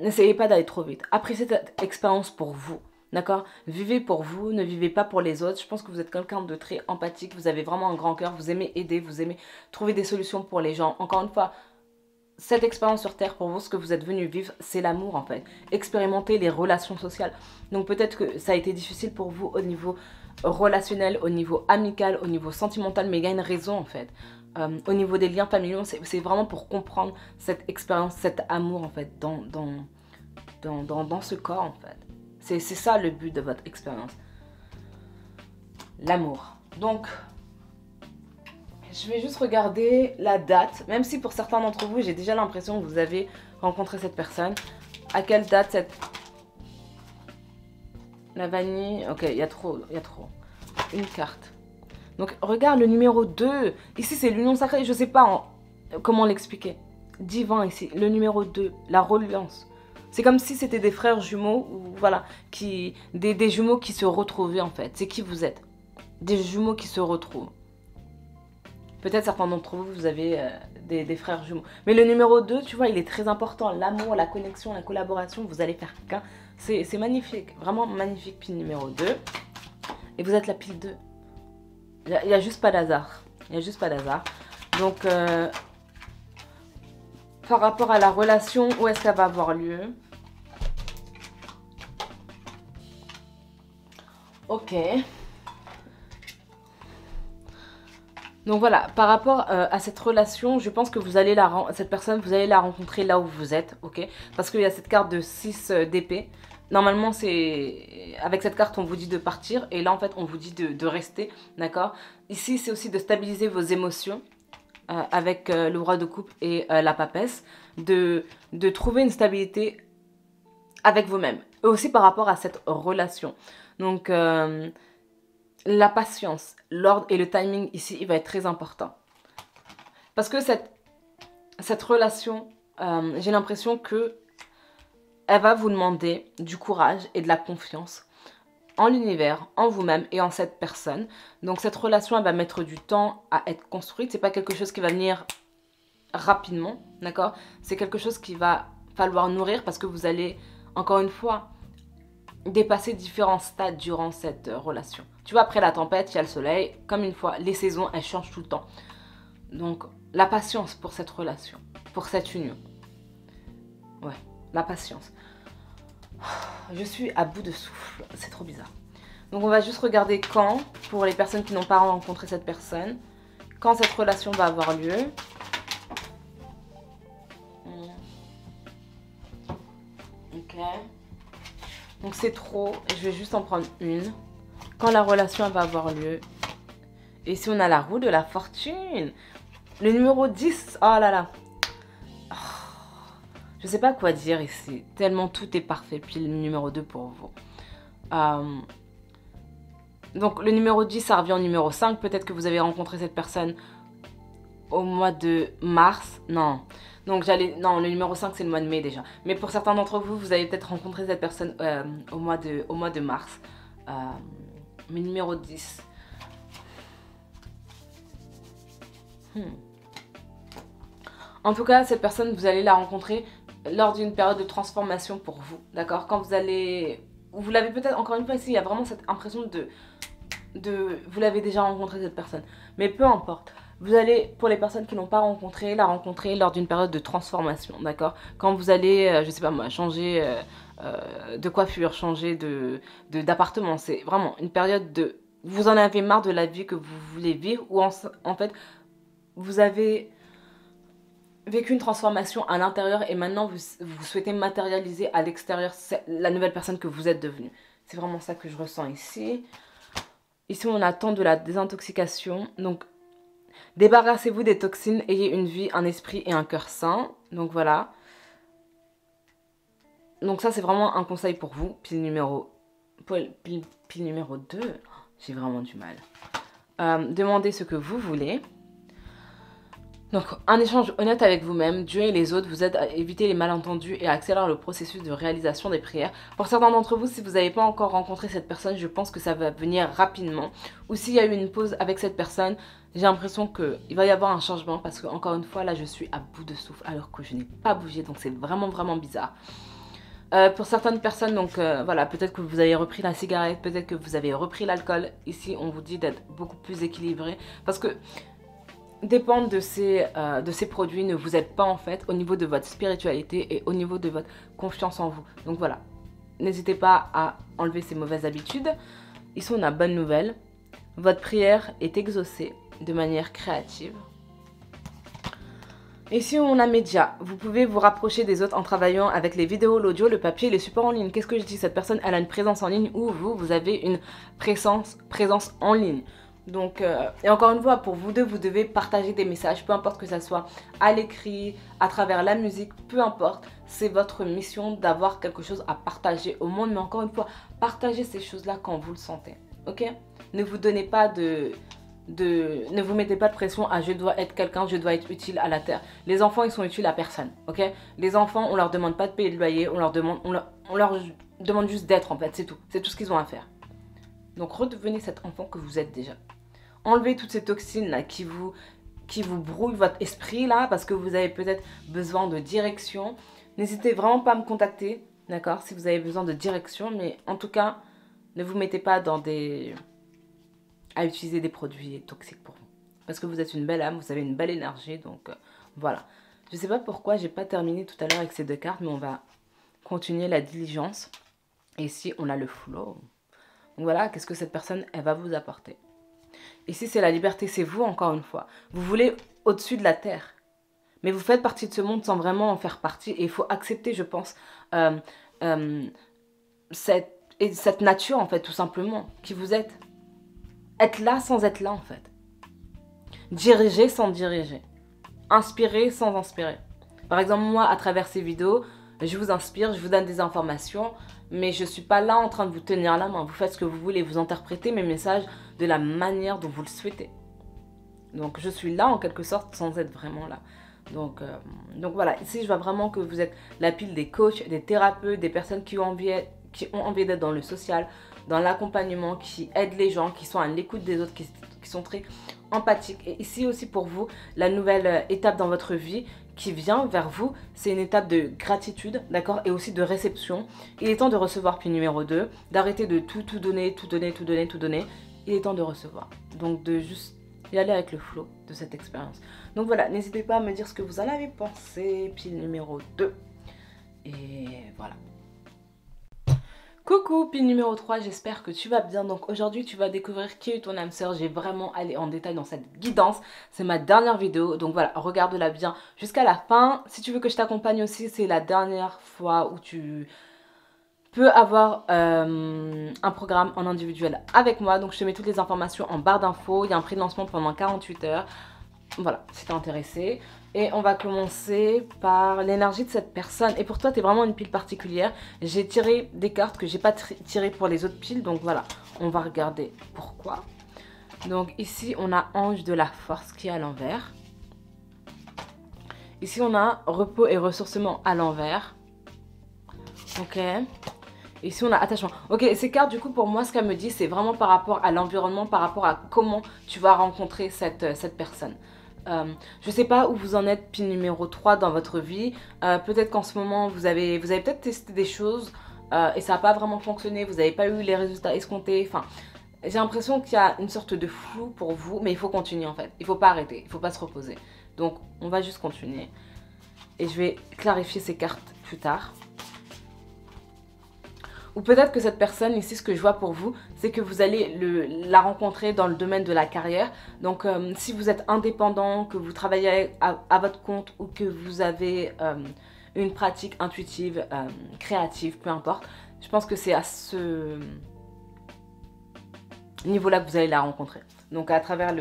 n'essayez pas d'aller trop vite. Appréciez cette expérience pour vous. D'accord? Vivez pour vous, ne vivez pas pour les autres. Je pense que vous êtes quelqu'un de très empathique, vous avez vraiment un grand cœur, vous aimez aider, vous aimez trouver des solutions pour les gens. Encore une fois, cette expérience sur Terre, pour vous, ce que vous êtes venu vivre, c'est l'amour en fait. Expérimenter les relations sociales. Donc peut-être que ça a été difficile pour vous au niveau relationnel, au niveau amical, au niveau sentimental, mais il y a une raison en fait. Au niveau des liens familiaux, c'est vraiment pour comprendre cette expérience, cet amour en fait, dans ce corps en fait. C'est ça le but de votre expérience. L'amour. Donc, je vais juste regarder la date, même si pour certains d'entre vous, j'ai déjà l'impression que vous avez rencontré cette personne. À quelle date cette... La vanille... Ok, il y a trop. Une carte. Donc, regarde le numéro 2. Ici, c'est l'union sacrée. Je ne sais pas comment l'expliquer. Divin ici. Le numéro 2. La reliance. C'est comme si c'était des frères jumeaux. Ou, voilà. Des jumeaux qui se retrouvaient en fait. C'est qui vous êtes. Des jumeaux qui se retrouvent. Peut-être certains d'entre vous, vous avez des frères jumeaux. Mais le numéro 2, tu vois, il est très important. L'amour, la connexion, la collaboration. Vous allez faire qu'un. C'est magnifique. Vraiment magnifique. Pile numéro 2. Et vous êtes la pile 2. Il n'y a juste pas d'hasard. Il n'y a juste pas d'hasard. Donc, par rapport à la relation, où est-ce qu'elle va avoir lieu? Ok. Donc voilà, par rapport à cette relation, je pense que vous allez cette personne, vous allez la rencontrer là où vous êtes, ok? Parce qu'il y a cette carte de 6 d'épée. Normalement, c'est avec cette carte, on vous dit de partir. Et là, en fait, on vous dit de rester, d'accord? Ici, c'est aussi de stabiliser vos émotions avec le roi de coupe et la papesse. De trouver une stabilité avec vous-même. Et aussi par rapport à cette relation. Donc, la patience, l'ordre et le timing ici, il va être très important. Parce que cette relation, j'ai l'impression que elle va vous demander du courage et de la confiance en l'univers, en vous-même et en cette personne. Donc cette relation, elle va mettre du temps à être construite. C'est pas quelque chose qui va venir rapidement, d'accord? C'est quelque chose qui va falloir nourrir parce que vous allez, encore une fois, dépasser différents stades durant cette relation. Tu vois, après la tempête, il y a le soleil. Comme une fois, les saisons, elles changent tout le temps. Donc, la patience pour cette relation, pour cette union. Ouais, la patience. Je suis à bout de souffle, c'est trop bizarre. Donc on va juste regarder quand, pour les personnes qui n'ont pas rencontré cette personne, quand cette relation va avoir lieu. Ok. Donc c'est trop, je vais juste en prendre une. Quand la relation va avoir lieu. Et si on a la roue de la fortune, le numéro 10, oh là là. Je sais pas quoi dire ici, tellement tout est parfait. Puis le numéro 2 pour vous. Donc le numéro 10, ça revient au numéro 5. Peut-être que vous avez rencontré cette personne au mois de mars. Non. Donc non, le numéro 5, c'est le mois de mai déjà. Mais pour certains d'entre vous, vous avez peut-être rencontré cette personne au mois de mars. Mais numéro 10. En tout cas, cette personne, vous allez la rencontrer lors d'une période de transformation pour vous, d'accord? Quand vous allez... Vous l'avez peut-être, encore une fois ici, il y a vraiment cette impression vous l'avez déjà rencontré cette personne. Mais peu importe. Vous allez, pour les personnes qui n'ont pas rencontré, la rencontrer lors d'une période de transformation, d'accord? Quand vous allez, je sais pas moi, changer de coiffure, changer d'appartement. C'est vraiment une période de... Vous en avez marre de la vie que vous voulez vivre ou en fait, vous avez vécu une transformation à l'intérieur et maintenant vous souhaitez matérialiser à l'extérieur la nouvelle personne que vous êtes devenue. C'est vraiment ça que je ressens ici. Ici, on attend de la désintoxication. Donc, débarrassez-vous des toxines, ayez une vie, un esprit et un cœur sain. Donc, voilà. Donc, ça, c'est vraiment un conseil pour vous. Pile numéro 2. J'ai vraiment du mal. Demandez ce que vous voulez. Donc, un échange honnête avec vous-même, Dieu et les autres vous aident à éviter les malentendus et à accélérer le processus de réalisation des prières. Pour certains d'entre vous, si vous n'avez pas encore rencontré cette personne, je pense que ça va venir rapidement. Ou s'il y a eu une pause avec cette personne, j'ai l'impression qu'il va y avoir un changement parce que, encore une fois, là, je suis à bout de souffle alors que je n'ai pas bougé. Donc, c'est vraiment, vraiment bizarre. Pour certaines personnes, donc voilà, peut-être que vous avez repris la cigarette, peut-être que vous avez repris l'alcool. Ici, on vous dit d'être beaucoup plus équilibré parce que dépendre de ces produits ne vous aide pas en fait au niveau de votre spiritualité et au niveau de votre confiance en vous. Donc voilà, n'hésitez pas à enlever ces mauvaises habitudes. Ici, on a bonne nouvelle. Votre prière est exaucée de manière créative. Ici, on a média. Vous pouvez vous rapprocher des autres en travaillant avec les vidéos, l'audio, le papier et les supports en ligne. Qu'est-ce que je dis? Cette personne, elle a une présence en ligne ou vous avez une présence en ligne. Donc, et encore une fois, pour vous deux, vous devez partager des messages, peu importe que ça soit à l'écrit, à travers la musique, peu importe. C'est votre mission d'avoir quelque chose à partager au monde. Mais encore une fois, partagez ces choses-là quand vous le sentez. Ok? Ne vous donnez pas ne vous mettez pas de pression à je dois être quelqu'un, je dois être utile à la terre. Les enfants, ils sont utiles à personne, ok? Les enfants, on leur demande pas de payer le loyer, on leur demande juste d'être en fait, c'est tout. C'est tout ce qu'ils ont à faire. Donc redevenez cet enfant que vous êtes déjà. Enlevez toutes ces toxines là qui vous brouillent votre esprit là parce que vous avez peut-être besoin de direction. N'hésitez vraiment pas à me contacter, d'accord? Si vous avez besoin de direction, mais en tout cas, ne vous mettez pas à utiliser des produits toxiques pour vous. Parce que vous êtes une belle âme, vous avez une belle énergie, donc voilà. Je ne sais pas pourquoi j'ai pas terminé tout à l'heure avec ces deux cartes, mais on va continuer la diligence. Et ici, on a le flow. Donc voilà, qu'est-ce que cette personne, elle va vous apporter. Ici, c'est la liberté, c'est vous, encore une fois. Vous voulez au-dessus de la terre. Mais vous faites partie de ce monde sans vraiment en faire partie. Et il faut accepter, je pense, cette nature, en fait, tout simplement, qui vous êtes. Être là sans être là en fait. Diriger sans diriger. Inspirer sans inspirer. Par exemple, moi, à travers ces vidéos, je vous inspire, je vous donne des informations, mais je ne suis pas là en train de vous tenir la main. Vous faites ce que vous voulez, vous interprétez mes messages de la manière dont vous le souhaitez. Donc, je suis là en quelque sorte sans être vraiment là. Donc voilà, ici, je vois vraiment que vous êtes la pile des coachs, des thérapeutes, des personnes qui ont envie d'être dans le social, dans l'accompagnement, qui aident les gens, qui sont à l'écoute des autres, qui sont très empathiques. Et ici aussi pour vous, la nouvelle étape dans votre vie qui vient vers vous, c'est une étape de gratitude, d'accord, et aussi de réception. Il est temps de recevoir, puis numéro 2, d'arrêter de tout donner. Il est temps de recevoir. Donc de juste y aller avec le flow de cette expérience. Donc voilà, n'hésitez pas à me dire ce que vous en avez pensé, pile numéro 2. Et voilà. Coucou, pile numéro 3, j'espère que tu vas bien. Donc aujourd'hui, tu vas découvrir qui est ton âme sœur. J'ai vraiment allé en détail dans cette guidance. C'est ma dernière vidéo, donc voilà, regarde-la bien jusqu'à la fin. Si tu veux que je t'accompagne aussi, c'est la dernière fois où tu peux avoir un programme en individuel avec moi. Donc je te mets toutes les informations en barre d'infos. Il y a un prix de lancement pendant 48 heures. Voilà, si t'es intéressé. Et on va commencer par l'énergie de cette personne. Et pour toi, t'es vraiment une pile particulière. J'ai tiré des cartes que j'ai pas tirées pour les autres piles. Donc voilà, on va regarder pourquoi. Donc ici, on a Ange de la Force qui est à l'envers. Ici, on a Repos et Ressourcement à l'envers. Ok. Ici, on a Attachement. Ok, ces cartes, du coup, pour moi, ce qu'elle me dit, c'est vraiment par rapport à l'environnement, par rapport à comment tu vas rencontrer cette personne. Je ne sais pas où vous en êtes, pile numéro 3 dans votre vie. Peut-être qu'en ce moment, vous avez peut-être testé des choses et ça n'a pas vraiment fonctionné. Vous n'avez pas eu les résultats escomptés. Enfin, j'ai l'impression qu'il y a une sorte de flou pour vous, mais il faut continuer en fait. Il ne faut pas arrêter, il ne faut pas se reposer. Donc, on va juste continuer. Et je vais clarifier ces cartes plus tard. Ou peut-être que cette personne, ici, ce que je vois pour vous, c'est que vous allez la rencontrer dans le domaine de la carrière. Donc, si vous êtes indépendant, que vous travaillez à votre compte ou que vous avez une pratique intuitive, créative, peu importe, je pense que c'est à ce niveau-là que vous allez la rencontrer. Donc, à travers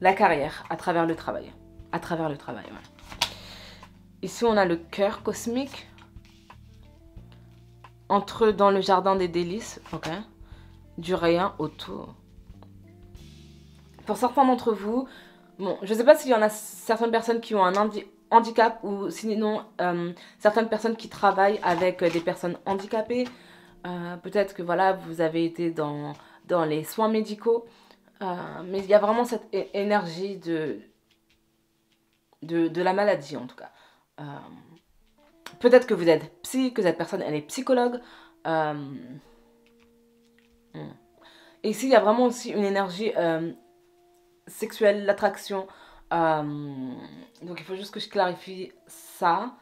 la carrière, à travers le travail. À travers le travail, voilà. Ici, on a le cœur cosmique. Entre dans le jardin des délices, ok. Du rien autour. Pour certains d'entre vous, bon, je ne sais pas s'il y en a certaines personnes qui ont un handicap ou sinon certaines personnes qui travaillent avec des personnes handicapées. Peut-être que voilà, vous avez été dans les soins médicaux. Mais il y a vraiment cette énergie de la maladie en tout cas. Peut-être que vous êtes psy, que cette personne elle est psychologue. Et ici il y a vraiment aussi une énergie sexuelle, l'attraction. Donc il faut juste que je clarifie ça.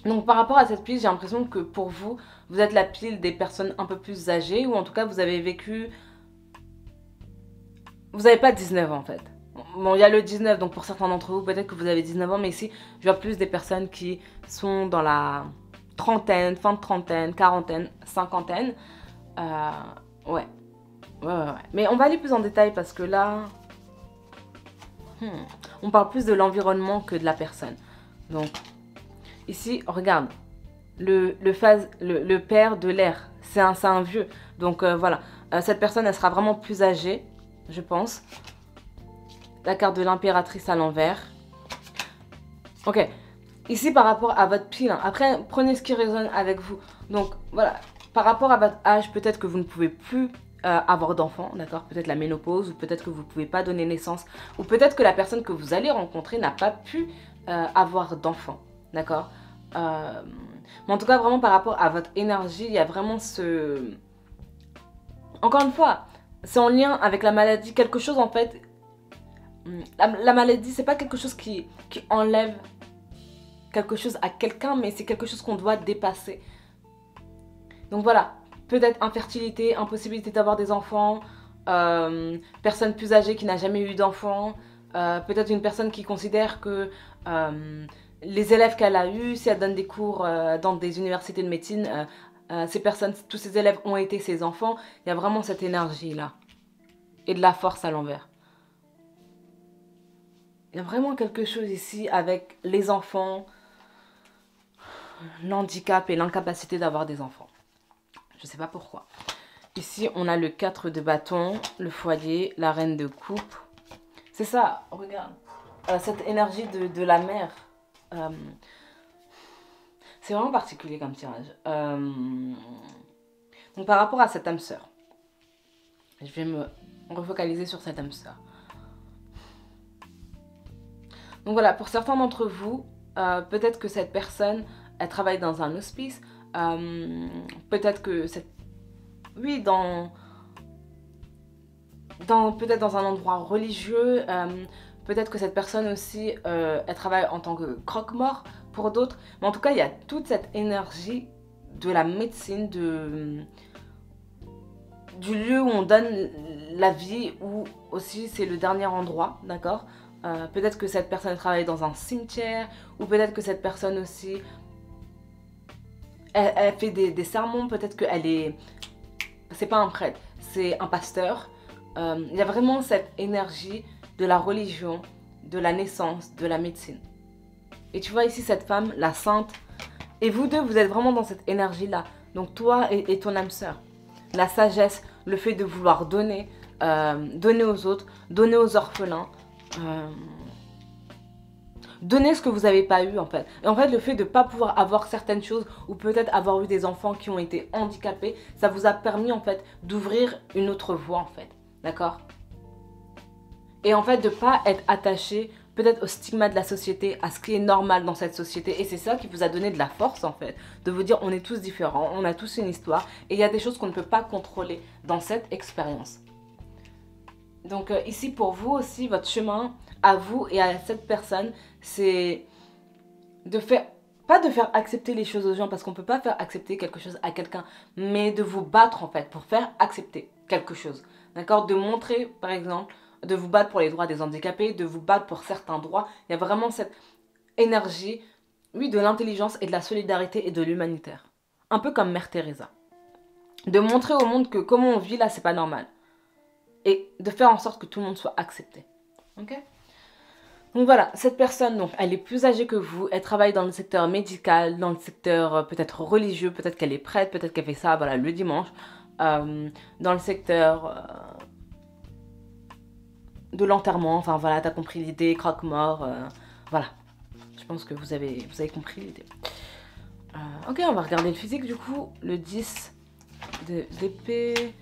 Donc par rapport à cette pile, j'ai l'impression que pour vous, vous êtes la pile des personnes un peu plus âgées, ou en tout cas vous avez vécu vous n'avez pas 19 ans en fait. Bon, il y a le 19, donc pour certains d'entre vous, peut-être que vous avez 19 ans, mais ici, je vois plus des personnes qui sont dans la trentaine, fin de trentaine, quarantaine, cinquantaine. Euh, ouais. Ouais. Mais on va aller plus en détail parce que là, on parle plus de l'environnement que de la personne. Donc, ici, regarde, le père de l'air, c'est un vieux. Donc voilà, cette personne, elle sera vraiment plus âgée, je pense. La carte de l'impératrice à l'envers. Ok, ici par rapport à votre pile, après prenez ce qui résonne avec vous. Donc voilà, par rapport à votre âge, peut-être que vous ne pouvez plus avoir d'enfants, d'accord? Peut-être la ménopause, ou peut-être que vous ne pouvez pas donner naissance, ou peut-être que la personne que vous allez rencontrer n'a pas pu avoir d'enfants, d'accord? Mais en tout cas, vraiment par rapport à votre énergie, il y a vraiment ce... Encore une fois, c'est en lien avec la maladie, quelque chose en fait... La maladie, c'est pas quelque chose qui enlève quelque chose à quelqu'un, mais c'est quelque chose qu'on doit dépasser. Donc voilà, peut-être infertilité, impossibilité d'avoir des enfants, personne plus âgée qui n'a jamais eu d'enfants, peut-être une personne qui considère que les élèves qu'elle a eus, si elle donne des cours dans des universités de médecine, ces personnes, tous ces élèves ont été ses enfants. Il y a vraiment cette énergie-là. Et de la force à l'envers. Il y a vraiment quelque chose ici avec les enfants, l'handicap et l'incapacité d'avoir des enfants. Je ne sais pas pourquoi. Ici, on a le 4 de bâton, le foyer, la reine de coupe. C'est ça, regarde. Cette énergie de la mer. C'est vraiment particulier comme tirage. Donc par rapport à cette âme sœur, je vais me refocaliser sur cette âme sœur. Donc voilà, pour certains d'entre vous, peut-être que cette personne, elle travaille dans un hospice. Peut-être que cette... Oui, peut-être dans un endroit religieux. Peut-être que cette personne aussi, elle travaille en tant que croque-mort pour d'autres. Mais en tout cas, il y a toute cette énergie de la médecine, du lieu où on donne la vie, où aussi c'est le dernier endroit, d'accord? Peut-être que cette personne travaille dans un cimetière, ou peut-être que cette personne aussi, elle fait des sermons, peut-être qu'elle est... C'est pas un prêtre, c'est un pasteur. Il y a vraiment cette énergie de la religion, de la naissance, de la médecine. Et tu vois ici cette femme, la sainte, et vous deux, vous êtes vraiment dans cette énergie-là. Donc toi et ton âme sœur. La sagesse, le fait de vouloir donner, donner aux autres, donner aux orphelins. Donner ce que vous n'avez pas eu en fait. Et en fait le fait de ne pas pouvoir avoir certaines choses ou peut-être avoir eu des enfants qui ont été handicapés, ça vous a permis en fait d'ouvrir une autre voie en fait. D'accord? Et en fait de ne pas être attaché peut-être au stigma de la société, à ce qui est normal dans cette société. Et c'est ça qui vous a donné de la force en fait. De vous dire on est tous différents, on a tous une histoire et il y a des choses qu'on ne peut pas contrôler dans cette expérience. Donc ici pour vous aussi, votre chemin à vous et à cette personne, c'est de faire, pas de faire accepter les choses aux gens parce qu'on ne peut pas faire accepter quelque chose à quelqu'un, mais de vous battre en fait pour faire accepter quelque chose. D'accord? De montrer par exemple, de vous battre pour les droits des handicapés, de vous battre pour certains droits. Il y a vraiment cette énergie, oui, de l'intelligence et de la solidarité et de l'humanitaire. Un peu comme Mère Teresa. De montrer au monde que comment on vit là, c'est pas normal. Et de faire en sorte que tout le monde soit accepté. Ok? Donc voilà, cette personne, donc, elle est plus âgée que vous, elle travaille dans le secteur médical, dans le secteur peut-être religieux, peut-être qu'elle est prête, peut-être qu'elle fait ça voilà, le dimanche, dans le secteur de l'enterrement, enfin voilà, t'as compris l'idée, croque-mort, voilà. Je pense que vous avez compris l'idée. Ok, on va regarder le physique du coup, le 10 d'épée,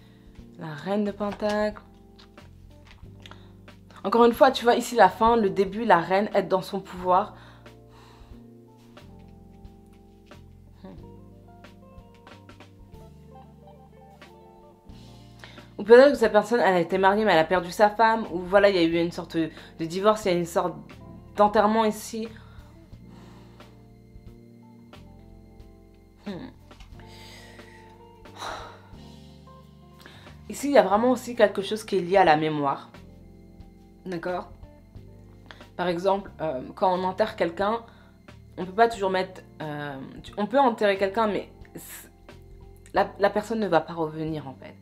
la reine de pentacle. Encore une fois, tu vois ici la fin, le début, la reine, être dans son pouvoir. Ou peut-être que cette personne, elle a été mariée, mais elle a perdu sa femme. Ou voilà, il y a eu une sorte de divorce, il y a une sorte d'enterrement ici. Ici, il y a vraiment aussi quelque chose qui est lié à la mémoire. D'accord? Par exemple, quand on enterre quelqu'un, on peut pas toujours mettre... on peut enterrer quelqu'un, mais la personne ne va pas revenir en fait.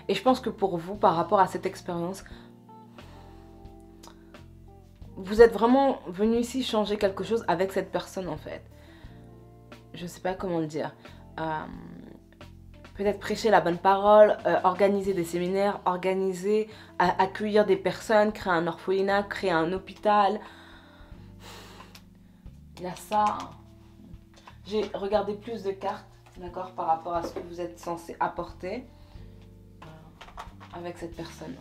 Et je pense que pour vous, par rapport à cette expérience, vous êtes vraiment venu ici changer quelque chose avec cette personne en fait. Je sais pas comment le dire. Peut-être prêcher la bonne parole, organiser des séminaires, accueillir des personnes, créer un orphelinat, créer un hôpital. Il y a ça. J'ai regardé plus de cartes, d'accord, par rapport à ce que vous êtes censé apporter avec cette personne.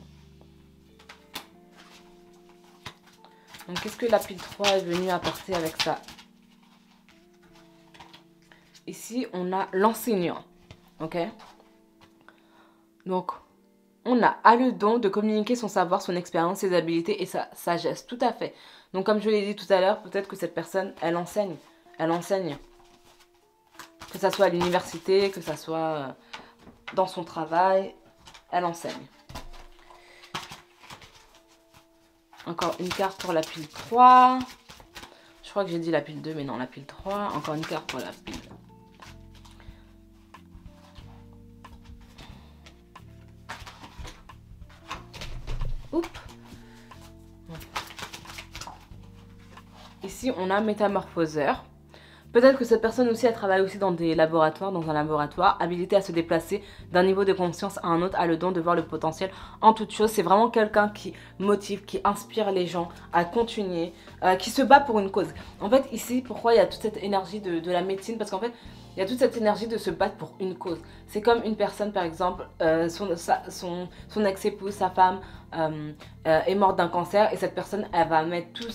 Donc, qu'est-ce que la pile 3 est venue apporter avec ça? Ici, on a l'enseignant, ok? Donc, on a le don de communiquer son savoir, son expérience, ses habiletés et sa sagesse, tout à fait. Donc, comme je l'ai dit tout à l'heure, peut-être que cette personne, elle enseigne. Elle enseigne. Que ça soit à l'université, que ça soit dans son travail, elle enseigne. Encore une carte pour la pile 3. Je crois que j'ai dit la pile 2, mais non, la pile 3. Encore une carte pour la pile. Oups. Ici, on a métamorphoseur. Peut-être que cette personne aussi, elle travaille aussi dans des laboratoires, dans un laboratoire, habilité à se déplacer d'un niveau de conscience à un autre, a le don de voir le potentiel en toute chose. C'est vraiment quelqu'un qui motive, qui inspire les gens à continuer, qui se bat pour une cause. En fait, ici, pourquoi il y a toute cette énergie de la médecine? Parce qu'en fait, il y a toute cette énergie de se battre pour une cause. C'est comme une personne, par exemple, son ex-épouse, sa femme, est morte d'un cancer et cette personne, elle va mettre tout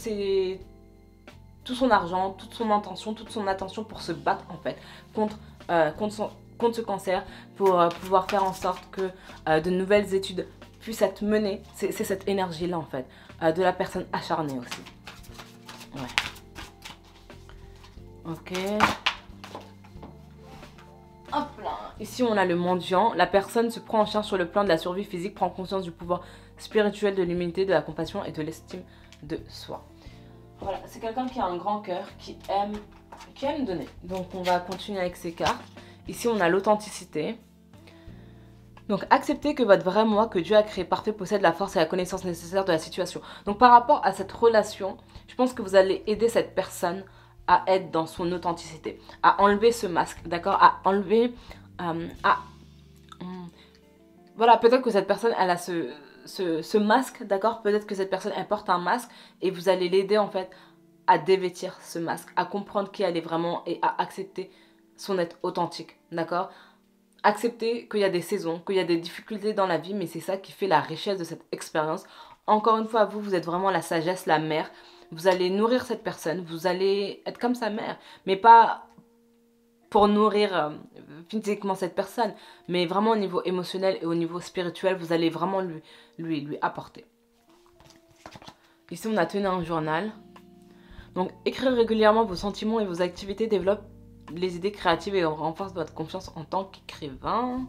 son argent, toute son intention, toute son attention pour se battre en fait contre ce cancer, pour pouvoir faire en sorte que de nouvelles études puissent être menées. C'est cette énergie-là en fait, de la personne acharnée aussi. Ouais. Ok. Hop là. Ici on a le mendiant. La personne se prend en charge sur le plan de la survie physique, prend conscience du pouvoir spirituel, de l'humilité, de la compassion et de l'estime de soi. Voilà, c'est quelqu'un qui a un grand cœur, qui aime donner. Donc on va continuer avec ces cartes. Ici on a l'authenticité. Donc acceptez que votre vrai moi, que Dieu a créé parfait, possède la force et la connaissance nécessaire de la situation. Donc par rapport à cette relation, je pense que vous allez aider cette personne à être dans son authenticité, à enlever ce masque, d'accord, à enlever, voilà, peut-être que cette personne, elle a ce masque, d'accord, peut-être que cette personne, elle porte un masque et vous allez l'aider en fait à dévêtir ce masque, à comprendre qui elle est vraiment et à accepter son être authentique, d'accord. Accepter qu'il y a des saisons, qu'il y a des difficultés dans la vie, mais c'est ça qui fait la richesse de cette expérience. Encore une fois, vous êtes vraiment la sagesse, la mère. Vous allez nourrir cette personne, vous allez être comme sa mère, mais pas pour nourrir physiquement cette personne, mais vraiment au niveau émotionnel et au niveau spirituel, vous allez vraiment lui apporter. Ici, on a tenu un journal. Donc, écrire régulièrement vos sentiments et vos activités développe les idées créatives et renforce votre confiance en tant qu'écrivain.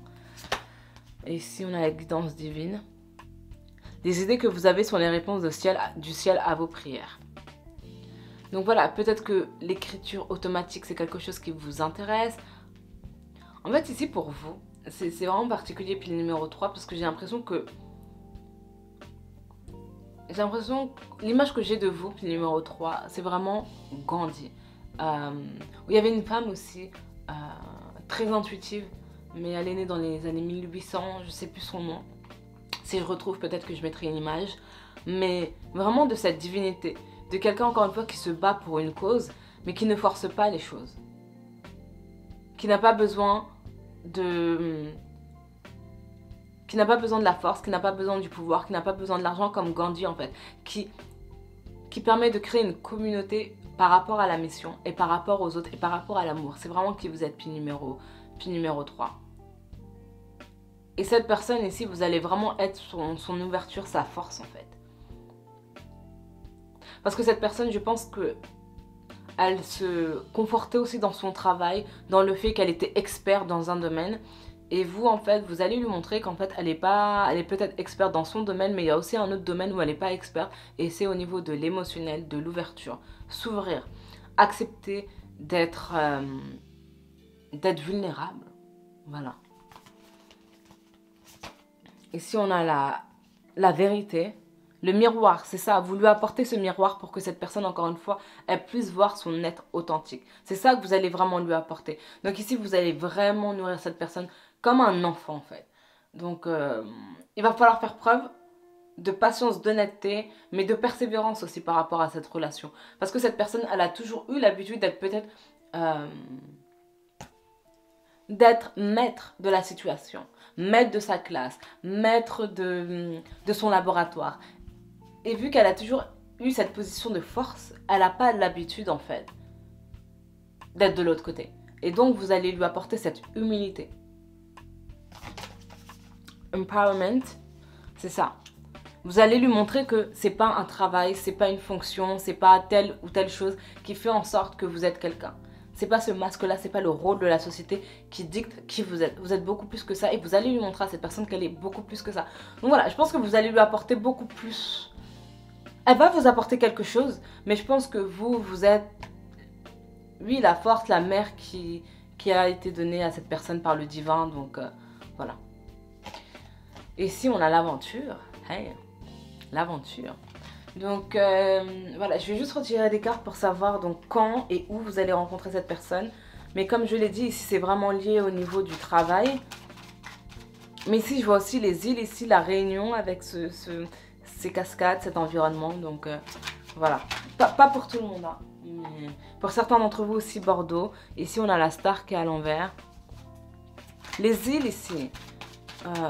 Et ici, on a la guidance divine. Les idées que vous avez sont les réponses du ciel à vos prières. Donc voilà, peut-être que l'écriture automatique, c'est quelque chose qui vous intéresse. En fait, ici, pour vous, c'est vraiment particulier, puis le numéro 3, parce que j'ai l'impression que... l'image que j'ai de vous, puis le numéro 3, c'est vraiment Gandhi. Où il y avait une femme aussi, très intuitive, mais elle est née dans les années 1800, je sais plus son nom. Si je retrouve, peut-être que je mettrai une image. Mais vraiment de cette divinité. De quelqu'un, encore une fois, qui se bat pour une cause, mais qui ne force pas les choses. Qui n'a pas besoin de... qui n'a pas besoin de la force, qui n'a pas besoin du pouvoir, qui n'a pas besoin de l'argent comme Gandhi en fait. Qui permet de créer une communauté par rapport à la mission et par rapport aux autres et par rapport à l'amour. C'est vraiment qui vous êtes, puis numéro 3. Et cette personne ici, vous allez vraiment être son ouverture, sa force en fait. Parce que cette personne, je pense que elle se confortait aussi dans son travail, dans le fait qu'elle était experte dans un domaine. Et vous, en fait, vous allez lui montrer qu'en fait, elle est peut-être experte dans son domaine, mais il y a aussi un autre domaine où elle n'est pas experte. Et c'est au niveau de l'émotionnel, de l'ouverture. S'ouvrir. Accepter d'être vulnérable. Voilà. Ici, on a la vérité. Le miroir, c'est ça. Vous lui apportez ce miroir pour que cette personne, encore une fois, elle puisse voir son être authentique. C'est ça que vous allez vraiment lui apporter. Donc ici, vous allez vraiment nourrir cette personne comme un enfant, en fait. Donc, il va falloir faire preuve de patience, d'honnêteté, mais de persévérance aussi par rapport à cette relation. Parce que cette personne, elle a toujours eu l'habitude d'être peut-être... d'être maître de la situation, maître de sa classe, maître de son laboratoire. Et vu qu'elle a toujours eu cette position de force, elle n'a pas l'habitude en fait d'être de l'autre côté. Et donc vous allez lui apporter cette humilité. Empowerment, c'est ça. Vous allez lui montrer que c'est pas un travail, c'est pas une fonction, c'est pas telle ou telle chose qui fait en sorte que vous êtes quelqu'un. C'est pas ce masque-là, c'est pas le rôle de la société qui dicte qui vous êtes. Vous êtes beaucoup plus que ça et vous allez lui montrer à cette personne qu'elle est beaucoup plus que ça. Donc voilà, je pense que vous allez lui apporter beaucoup plus. Elle va vous apporter quelque chose, mais je pense que vous êtes, oui, la force, la mère qui a été donnée à cette personne par le divin. Donc voilà. Et si on a l'aventure, hey, l'aventure. Donc voilà, je vais juste retirer des cartes pour savoir donc quand et où vous allez rencontrer cette personne. Mais comme je l'ai dit, ici c'est vraiment lié au niveau du travail. Mais ici je vois aussi les îles, ici la Réunion avec ces cascades, cet environnement. Donc voilà, pas pour tout le monde. Hein. Mais pour certains d'entre vous aussi Bordeaux. Ici on a la star qui est à l'envers. Les îles ici.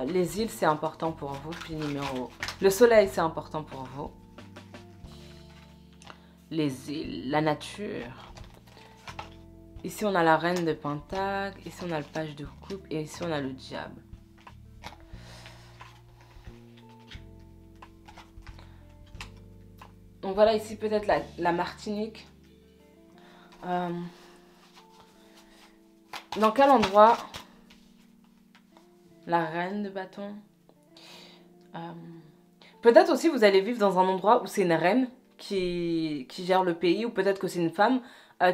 Les îles c'est important pour vous. Puis numéro... Le soleil c'est important pour vous. Les îles, la nature. Ici on a la reine de Pentacle, ici on a le page de coupe et ici on a le diable. Donc voilà ici peut-être la Martinique. Dans quel endroit? La reine de bâton. Peut-être aussi vous allez vivre dans un endroit où c'est une reine qui gère le pays, ou peut-être que c'est une femme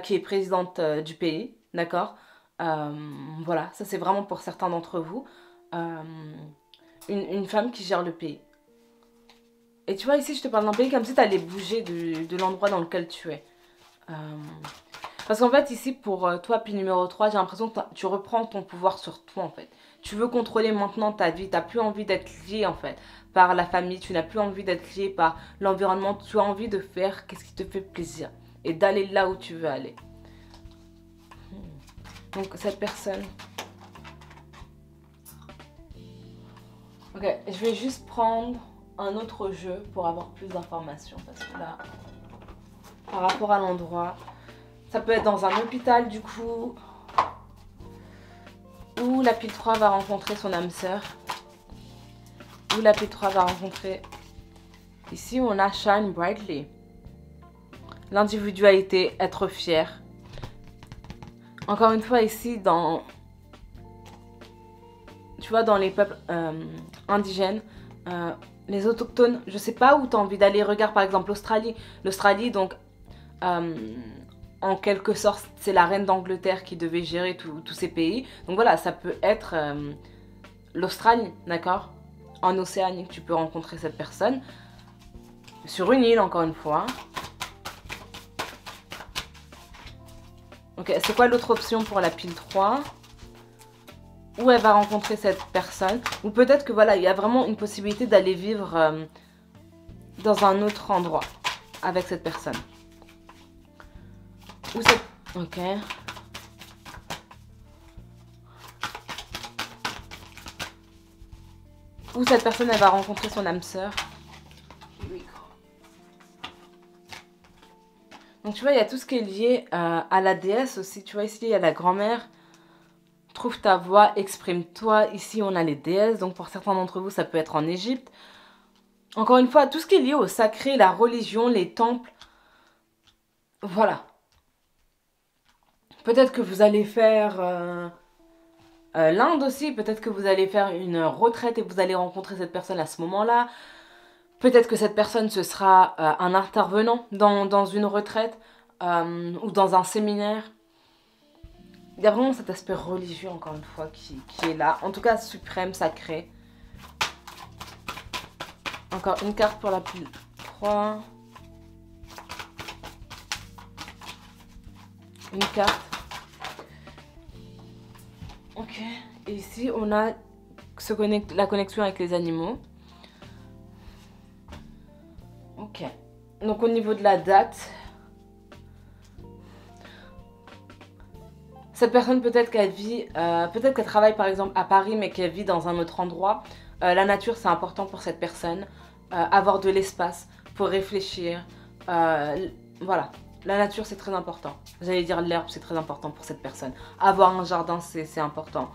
qui est présidente du pays, d'accord. Voilà, ça c'est vraiment pour certains d'entre vous. Une femme qui gère le pays. Et tu vois ici je te parle d'un pays comme si tu allais bouger de l'endroit dans lequel tu es. Parce qu'en fait ici pour toi, puis numéro 3, j'ai l'impression que tu reprends ton pouvoir sur toi en fait. Tu veux contrôler maintenant ta vie, tu n'as plus envie d'être lié en fait par la famille, tu n'as plus envie d'être lié par l'environnement, tu as envie de faire ce qui te fait plaisir et d'aller là où tu veux aller. Donc cette personne... Ok, je vais juste prendre un autre jeu pour avoir plus d'informations parce que là, par rapport à l'endroit, ça peut être dans un hôpital du coup, où la pile 3 va rencontrer son âme sœur. Où la P3 va rencontrer. Ici, on a Shine Brightly. L'individualité, être fier. Encore une fois, ici, tu vois, dans les peuples indigènes, les autochtones, je sais pas où tu as envie d'aller. Regarde par exemple l'Australie. L'Australie, donc, en quelque sorte, c'est la reine d'Angleterre qui devait gérer tous ces pays. Donc voilà, ça peut être l'Australie, d'accord ? En Océanie, tu peux rencontrer cette personne. Sur une île, encore une fois. Ok, c'est quoi l'autre option pour la pile 3? Où elle va rencontrer cette personne. Ou peut-être que voilà, il y a vraiment une possibilité d'aller vivre dans un autre endroit avec cette personne. Où cette... Ok. Où cette personne, elle va rencontrer son âme sœur. Donc tu vois, il y a tout ce qui est lié à la déesse aussi. Tu vois, ici, il y a la grand-mère. Trouve ta voix, exprime-toi. Ici, on a les déesses. Donc pour certains d'entre vous, ça peut être en Égypte. Encore une fois, tout ce qui est lié au sacré, la religion, les temples. Voilà. Peut-être que vous allez faire... L'Inde aussi, peut-être que vous allez faire une retraite et vous allez rencontrer cette personne à ce moment-là. Peut-être que cette personne, ce sera un intervenant dans une retraite ou dans un séminaire. Il y a vraiment cet aspect religieux, encore une fois, qui est là. En tout cas, suprême, sacré. Encore une carte pour la pile 3. Une carte. Ok. Et ici, on a la connexion avec les animaux. Ok. Donc, au niveau de la date, cette personne, peut-être qu'elle vit, peut-être qu'elle travaille par exemple à Paris, mais qu'elle vit dans un autre endroit. La nature, c'est important pour cette personne. Avoir de l'espace pour réfléchir. Voilà. La nature, c'est très important. J'allais dire l'herbe, c'est très important pour cette personne. Avoir un jardin, c'est important.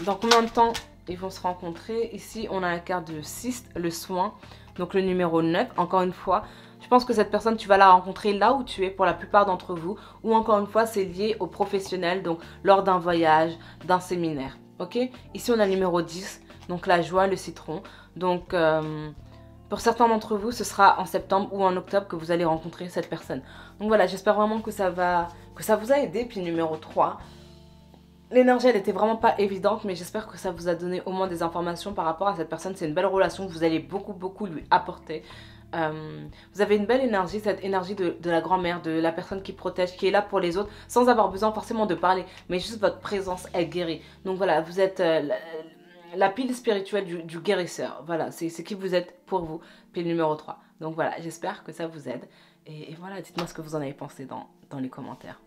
Dans combien de temps ils vont se rencontrer? Ici, on a la carte de 6, le soin. Donc le numéro 9, encore une fois. Je pense que cette personne, tu vas la rencontrer là où tu es pour la plupart d'entre vous. Ou encore une fois, c'est lié au professionnel, donc lors d'un voyage, d'un séminaire. Ok? Ici, on a le numéro 10, donc la joie, le citron. Donc, pour certains d'entre vous, ce sera en septembre ou en octobre que vous allez rencontrer cette personne. Donc voilà, j'espère vraiment que ça vous a aidé. Puis numéro 3, l'énergie, elle était vraiment pas évidente, mais j'espère que ça vous a donné au moins des informations par rapport à cette personne. C'est une belle relation que vous allez beaucoup lui apporter. Vous avez une belle énergie, cette énergie de la grand-mère, de la personne qui protège, qui est là pour les autres, sans avoir besoin forcément de parler, mais juste votre présence, elle guérit. Donc voilà, vous êtes la pile spirituelle du guérisseur. Voilà, c'est ce qui vous êtes pour vous, pile numéro 3. Donc voilà, j'espère que ça vous aide. Et voilà, dites-moi ce que vous en avez pensé dans les commentaires.